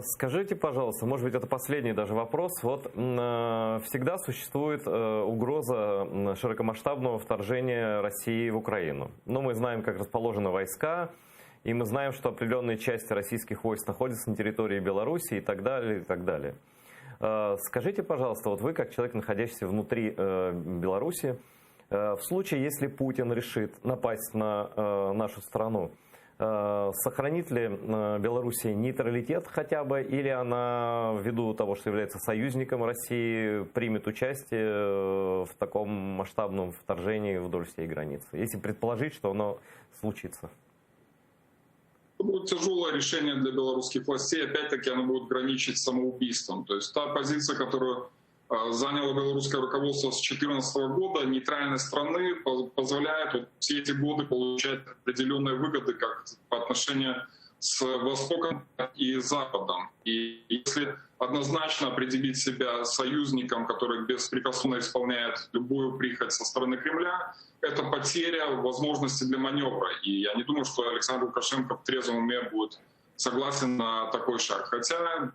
Скажите, пожалуйста, может быть, это последний даже вопрос. Вот всегда существует угроза широкомасштабного вторжения России в Украину. Но мы знаем, как расположены войска, и мы знаем, что определенные части российских войск находятся на территории Беларуси и так далее, и так далее. Скажите, пожалуйста, вот вы, как человек, находящийся внутри Беларуси, в случае, если Путин решит напасть на нашу страну, сохранит ли Белоруссия нейтралитет хотя бы, или она, ввиду того, что является союзником России, примет участие в таком масштабном вторжении вдоль всей границы, если предположить, что оно случится? Это будет тяжелое решение для белорусских властей. Опять-таки оно будет граничить с самоубийством. То есть та позиция, которую заняло белорусское руководство с 2014 года, нейтральной страны, позволяет вот все эти годы получать определенные выгоды как по отношению с Востоком и Западом. И если однозначно определить себя союзником, который беспрекословно исполняет любую прихоть со стороны Кремля, это потеря возможности для маневра. И я не думаю, что Александр Лукашенко в трезвом уме будет согласен на такой шаг. Хотя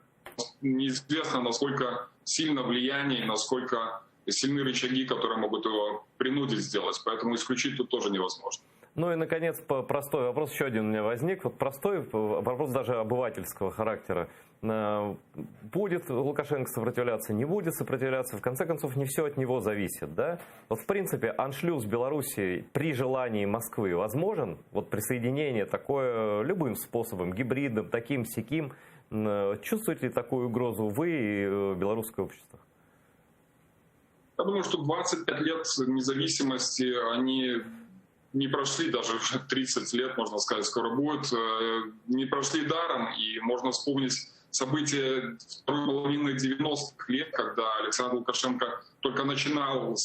неизвестно, насколько сильно влияние, насколько сильны рычаги, которые могут его принудить сделать. Поэтому исключить тут тоже невозможно. Ну и, наконец, простой вопрос еще один у меня возник. Вот простой вопрос даже обывательского характера. Будет Лукашенко сопротивляться, не будет сопротивляться. В конце концов, не все от него зависит. Да? Вот, в принципе, аншлюз Белоруссии при желании Москвы возможен? Вот присоединение такое любым способом, гибридным, таким-сяким. Чувствуете ли такую угрозу вы и белорусское общество? Я думаю, что 25 лет независимости, они не прошли, даже уже 30 лет, можно сказать, скоро будет, не прошли даром. И можно вспомнить события второй половины 90-х лет, когда Александр Лукашенко только начинал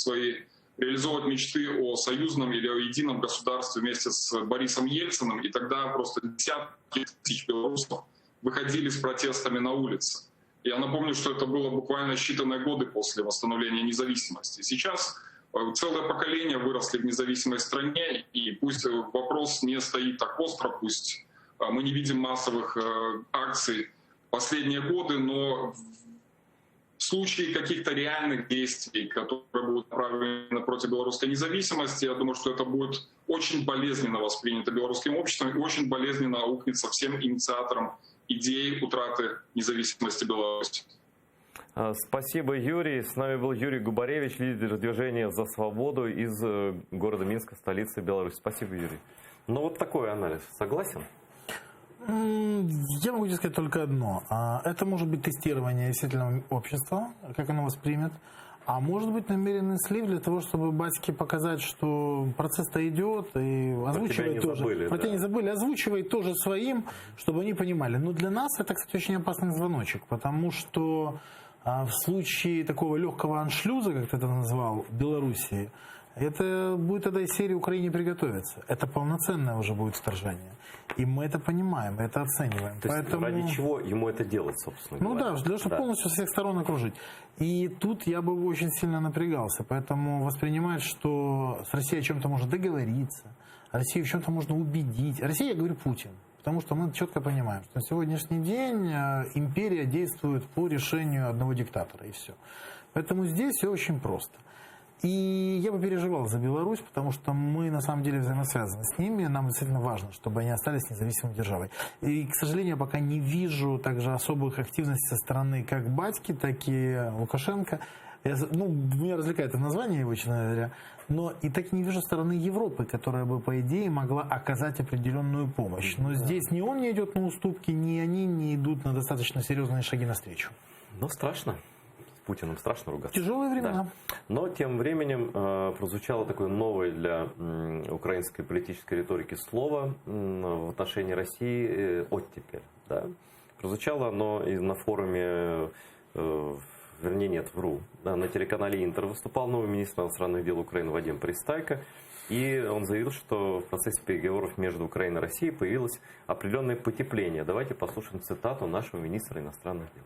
реализовывать мечты о союзном или о едином государстве вместе с Борисом Ельциным. И тогда просто десятки тысяч белорусов выходили с протестами на улицы. Я напомню, что это было буквально считанные годы после восстановления независимости. Сейчас целое поколение выросли в независимой стране, и пусть вопрос не стоит так остро, пусть мы не видим массовых акций последние годы, но в случае каких-то реальных действий, которые будут направлены против белорусской независимости, я думаю, что это будет очень болезненно воспринято белорусским обществом и очень болезненно аукнется всем инициаторам идеи утраты независимости Беларуси. Спасибо, Юрий. С нами был Юрий Губаревич, лидер движения «За свободу» из города Минска, столицы Беларуси. Спасибо, Юрий. Ну вот такой анализ. Согласен? Я могу тебе сказать только одно. Это может быть тестирование действительно общества, как оно воспримет. А может быть намеренный слив для того, чтобы батьке показать, что процесс-то идет, и озвучивает тоже. Про тебя не забыли, озвучивает тоже своим, чтобы они понимали. Но для нас это, кстати, очень опасный звоночек, потому что в случае такого легкого аншлюза, как ты это назвал, в Белоруссии, это будет тогда из серии «Украине приготовиться». Это полноценное уже будет вторжение. И мы это понимаем, мы это оцениваем. То есть ради чего ему это делать, собственно говоря? Ну да, для того, чтобы полностью со всех сторон окружить. И тут я бы очень сильно напрягался. Поэтому воспринимать, что с Россией о чем-то можно договориться, Россию в чем-то можно убедить. Россия, я говорю, Путин. Потому что мы четко понимаем, что на сегодняшний день империя действует по решению одного диктатора, и все. Поэтому здесь все очень просто. И я бы переживал за Беларусь, потому что мы на самом деле взаимосвязаны с ними. Нам действительно важно, чтобы они остались независимой державой. И, к сожалению, я пока не вижу также особых активностей со стороны как батьки, так и Лукашенко. Меня развлекает это название его, честно говоря. Но и так и не вижу стороны Европы, которая бы, по идее, могла оказать определенную помощь. Но здесь ни он не идет на уступки, ни они не идут на достаточно серьезные шаги навстречу. Ну, страшно. Путиным страшно ругаться. Тяжелые времена. Да. Но тем временем прозвучало такое новое для украинской политической риторики слово в отношении России «оттепель». Да? Прозвучало оно и на форуме, вернее нет, вру, да, на телеканале «Интер» выступал новый министр иностранных дел Украины Вадим Пристайко. И он заявил, что в процессе переговоров между Украиной и Россией появилось определенное потепление. Давайте послушаем цитату нашего министра иностранных дел.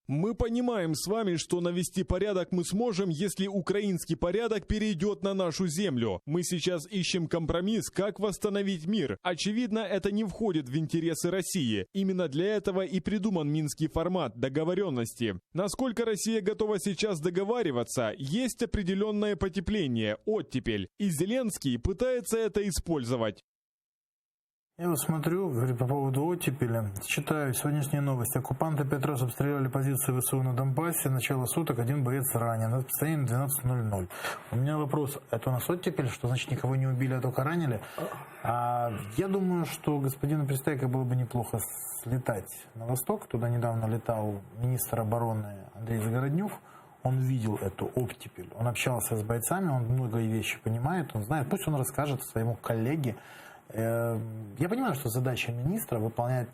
Мы понимаем с вами, что навести порядок мы сможем, если украинский порядок перейдет на нашу землю. Мы сейчас ищем компромисс, как восстановить мир. Очевидно, это не входит в интересы России. Именно для этого и придуман минский формат договоренности. Насколько Россия готова сейчас договариваться, есть определенное потепление, оттепель. И Зеленский пытается это использовать. Я вот смотрю, говорю, по поводу оттепели. Читаю сегодняшние новости. Оккупанты 5 раз обстреляли позиции ВСУ на Донбассе. Начало суток, 1 боец ранен. Это состояние 12:00. У меня вопрос. Это у нас оттепель? Что значит никого не убили, а только ранили? Я думаю, что господину Пристайко было бы неплохо слетать на восток. Туда недавно летал министр обороны Андрей Загороднюк. Он видел эту оттепель. Он общался с бойцами, он многие вещи понимает, он знает. Пусть он расскажет своему коллеге. Я понимаю, что задача министра выполнять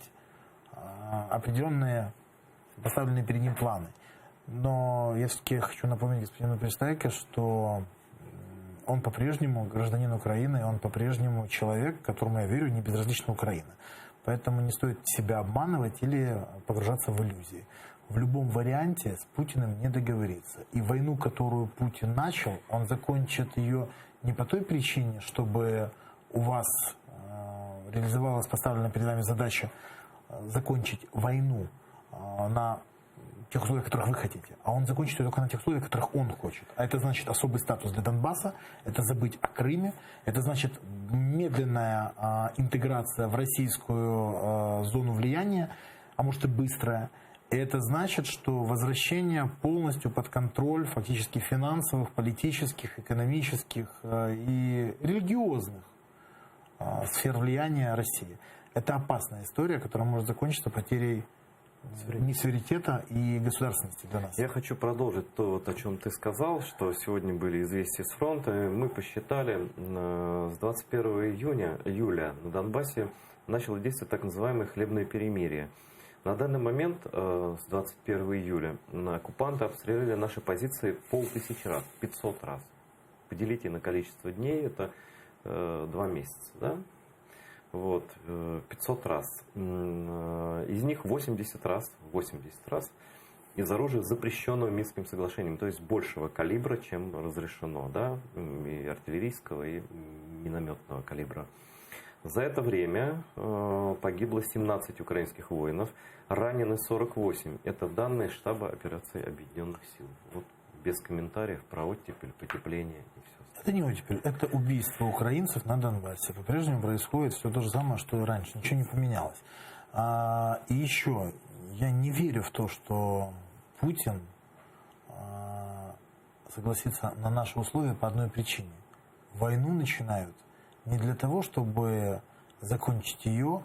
определенные поставленные перед ним планы. Но я все-таки хочу напомнить господину Пристайко, что он по-прежнему гражданин Украины, он по-прежнему человек, которому я верю, не безразлична Украина. Поэтому не стоит себя обманывать или погружаться в иллюзии. В любом варианте с Путиным не договориться. И войну, которую Путин начал, он закончит ее не по той причине, чтобы у вас реализовалась поставленная перед нами задача закончить войну на тех условиях, которых вы хотите, а он закончит ее только на тех условиях, которых он хочет. А это значит особый статус для Донбасса, это забыть о Крыме, это значит медленная интеграция в российскую зону влияния, а может и быстрая. И это значит, что возвращение полностью под контроль фактически финансовых, политических, экономических и религиозных сфер влияния России. Это опасная история, которая может закончиться потерей суверенитета и государственности для нас. Я хочу продолжить то, вот, о чем ты сказал, что сегодня были известия с фронта. Мы посчитали, с 21 июля на Донбассе начало действовать так называемое хлебное перемирие. На данный момент, с 21 июля, оккупанты обстреляли наши позиции 5000 раз, 500 раз. Поделите на количество дней, это 2 месяца, да? Вот, 500 раз. Из них 80 раз из оружия, запрещенного Минским соглашением, то есть большего калибра, чем разрешено, да, и артиллерийского, и минометного калибра. За это время погибло 17 украинских воинов, ранены 48. Это данные штаба операции Объединенных сил. Вот без комментариев про оттепель, потепление и все. Это не оттепель, это убийство украинцев на Донбассе. По-прежнему происходит все то же самое, что и раньше. Ничего не поменялось. И еще, я не верю в то, что Путин согласится на наши условия по одной причине. Войну начинают не для того, чтобы закончить ее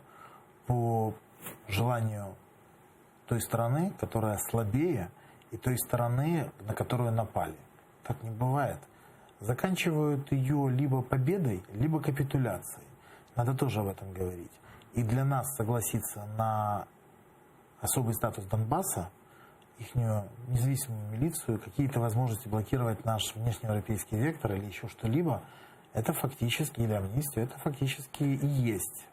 по желанию той стороны, которая слабее, и той стороны, на которую напали. Так не бывает. Заканчивают ее либо победой, либо капитуляцией. Надо тоже об этом говорить. И для нас согласиться на особый статус Донбасса, их независимую милицию, какие-то возможности блокировать наш внешнеевропейский вектор или еще что-либо, это фактически, или амнистию, это фактически и есть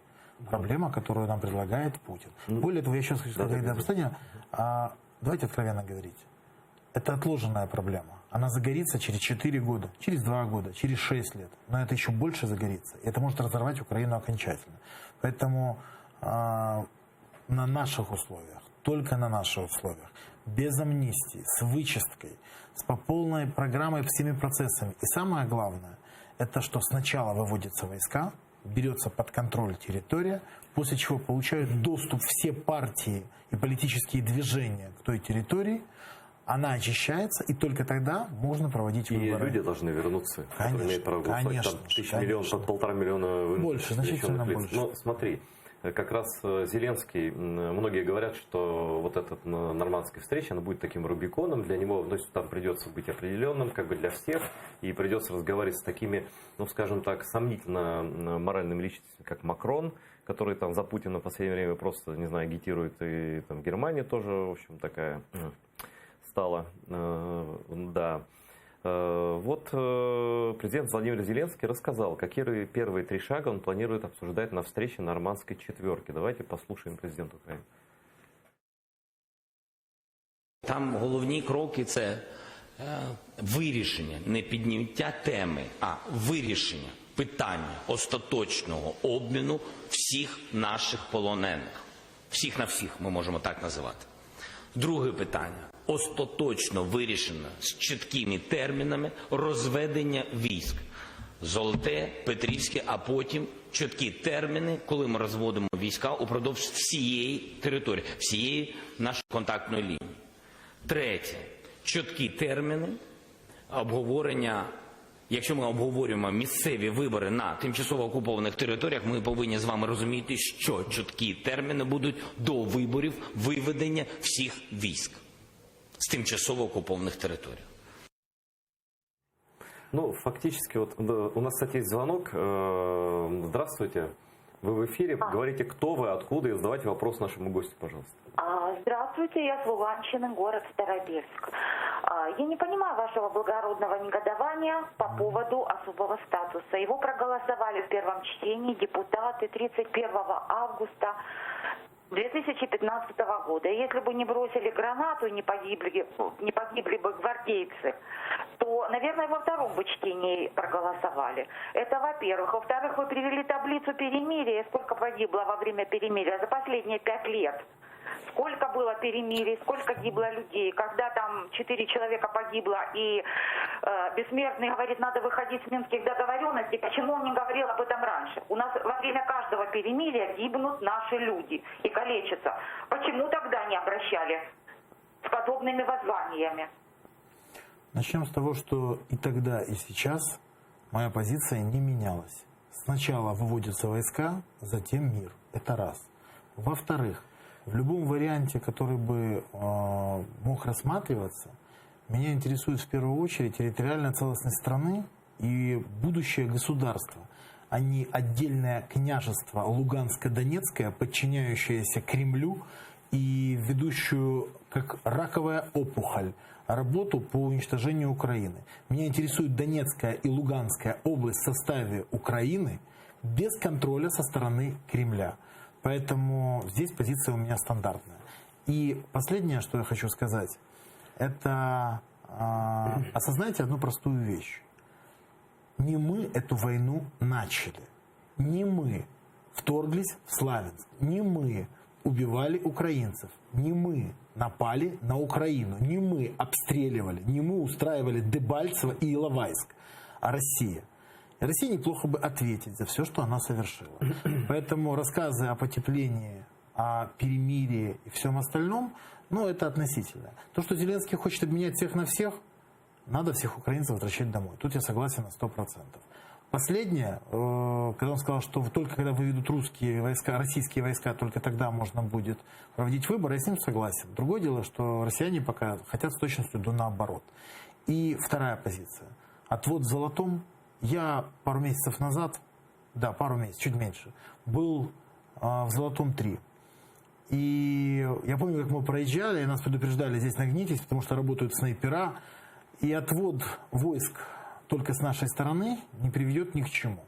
проблема, которую нам предлагает Путин. Более того, я сейчас хочу сказать, до последнего, давайте откровенно говорить. Это отложенная проблема. Она загорится через 4 года, через 2 года, через 6 лет. Но это еще больше загорится. И это может разорвать Украину окончательно. Поэтому на наших условиях, только на наших условиях, без амнистии, с вычисткой, по полной программой, всеми процессами. И самое главное, это что сначала выводятся войска, берется под контроль территория, после чего получают доступ все партии и политические движения к той территории, она очищается, и только тогда можно проводить выборы. И люди должны вернуться. Конечно, Там 1 миллион, 1,5 миллиона. Больше, значительно больше. Но смотри, как раз Зеленский, многие говорят, что вот эта нормандская встреча, она будет таким рубиконом для него, то есть там придется быть определенным, как бы для всех, и придется разговаривать с такими, ну, скажем так, сомнительно моральными личностями, как Макрон, который там за Путина в последнее время просто, не знаю, агитирует, и там Германия тоже, в общем, такая стала, да. Вот президент Владимир Зеленский рассказал, какие первые 3 шага он планирует обсуждать на встрече нормандской четверки. Давайте послушаем президента Украины. Там головні кроки – це вирішення, не підняття теми, а вирішення питання остаточного обміну всіх наших полонених. Всіх на всіх ми можемо так називати. Друге питання. Остаточно вирішено з чіткими термінами розведення військ. Золоте, Петрівське, а потім чіткі терміни, коли ми розводимо війська упродовж всієї території, всієї нашої контактної лінії. Третє. Чіткі терміни обговорення. Якщо ми обговорюємо місцеві вибори на тимчасово окупованих територіях, ми повинні з вами розуміти, що чіткі терміни будуть до виборів виведення всіх військ с тимчасово оккупованных территорий. Ну, фактически, вот у нас, кстати, есть звонок. Здравствуйте. Вы в эфире. Говорите, кто вы, откуда, и задавайте вопрос нашему гостю, пожалуйста. Здравствуйте, я с Луганщины, город Старобельск. Я не понимаю вашего благородного негодования по поводу особого статуса. Его проголосовали в первом чтении депутаты 31 августа 2015 года. И если бы не бросили гранату и не погибли бы гвардейцы, то, наверное, во втором бы чтении проголосовали. Это во-первых. Во-вторых, вы привели таблицу перемирия. Сколько погибло во время перемирия за последние 5 лет? Сколько было перемирий, сколько гибло людей, когда там 4 человека погибло, и Бессмертный говорит, надо выходить с минских договоренностей, почему он не говорил об этом раньше? У нас во время каждого перемирия гибнут наши люди и калечатся. Почему тогда не обращали с подобными воззваниями? Начнем с того, что и тогда, и сейчас моя позиция не менялась. Сначала выводятся войска, затем мир. Это раз. Во-вторых, в любом варианте, который бы мог рассматриваться, меня интересует в первую очередь территориальная целостность страны и будущее государства, а не отдельное княжество Луганско-Донецкое, подчиняющееся Кремлю и ведущую, как раковая опухоль, работу по уничтожению Украины. Меня интересует Донецкая и Луганская область в составе Украины без контроля со стороны Кремля. Поэтому здесь позиция у меня стандартная. И последнее, что я хочу сказать, это осознайте одну простую вещь. Не мы эту войну начали, не мы вторглись в Славянск, не мы убивали украинцев, не мы напали на Украину, не мы обстреливали, не мы устраивали Дебальцево и Иловайск, а Россия. И Россия неплохо бы ответить за все, что она совершила. Поэтому рассказы о потеплении, о перемирии и всем остальном, ну, это относительно. То, что Зеленский хочет обменять всех на всех, надо всех украинцев возвращать домой. Тут я согласен на 100%. Последнее, когда он сказал, что только когда выведут русские войска, российские войска, только тогда можно будет проводить выборы, я с ним согласен. Другое дело, что россияне пока хотят с точностью до наоборот. И вторая позиция. Отвод в Золотом. Я пару месяцев назад, да, пару месяцев, чуть меньше, был в Золотом 3. И я помню, как мы проезжали, и нас предупреждали, здесь нагнитесь, потому что работают снайпера. И отвод войск только с нашей стороны не приведет ни к чему.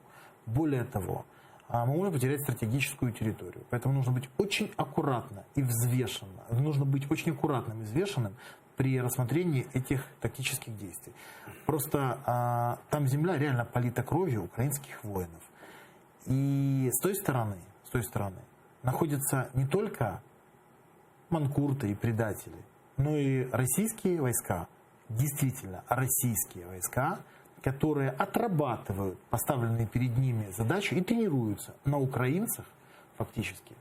Более того, мы можем потерять стратегическую территорию. Поэтому нужно быть очень аккуратно и взвешенно. Нужно быть очень аккуратным и взвешенным при рассмотрении этих тактических действий. Просто там земля реально полита кровью украинских воинов. И с той стороны находятся не только манкурты и предатели, но и российские войска, действительно российские войска, которые отрабатывают поставленные перед ними задачи и тренируются на украинцах фактически,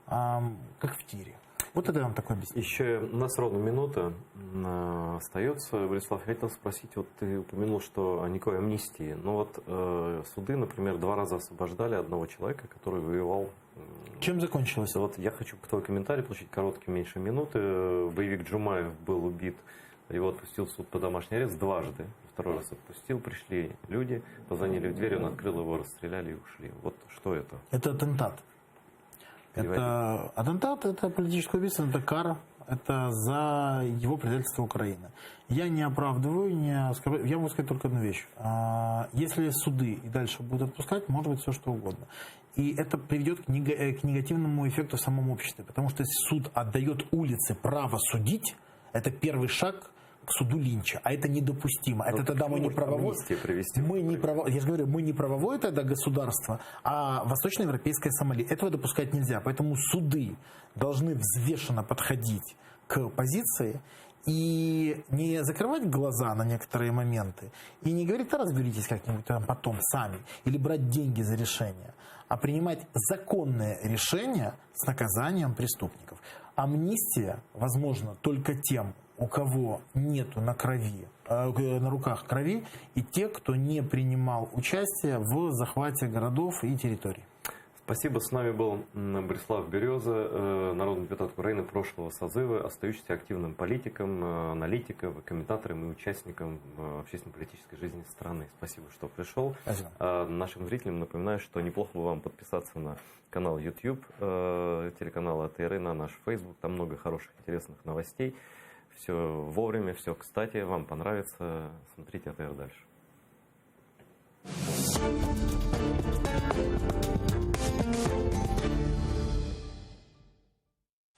как в тире. Вот это я вам такое объясню. Еще у нас ровно минута остается. Борислав, я хотел спросить, вот ты упомянул, что о никакой амнистии. Но вот суды, например, 2 раза освобождали одного человека, который воевал Чем закончилось? Вот я хочу твой комментарий получить короткий, меньше минуты. Боевик Джумаев был убит, его отпустил суд по домашний арест дважды. Второй раз отпустил, пришли люди, позвонили в дверь, он открыл его, расстреляли и ушли. Вот что это? Это атентат. Это атентат, это политическое убийство, это кара. Это за его предательство Украины. Я не оправдываю, я могу сказать только одну вещь. Если суды и дальше будут отпускать, может быть все что угодно. И это приведет к негативному эффекту в самом обществе. Потому что если суд отдает улице право судить, это первый шаг к суду Линча. А это недопустимо. Это тогда мы не правовое. Я же говорю, мы не правовое тогда государство, а восточноевропейское Сомали. Этого допускать нельзя. Поэтому суды должны взвешенно подходить к позиции и не закрывать глаза на некоторые моменты, и не говорить, да разберитесь как-нибудь там потом сами, или брать деньги за решение, а принимать законные решения с наказанием преступников. Амнистия возможна только тем, у кого нету на руках крови, и те, кто не принимал участие в захвате городов и территорий. Спасибо. С нами был Борислав Береза, народный депутат Украины прошлого созыва, остающийся активным политиком, аналитиком, комментатором и участником общественно-политической жизни страны. Спасибо, что пришел. Спасибо. Нашим зрителям напоминаю, что неплохо бы вам подписаться на канал YouTube, телеканал АТР, на наш Facebook. Там много хороших, интересных новостей. Все вовремя, все кстати. Вам понравится. Смотрите АТР дальше.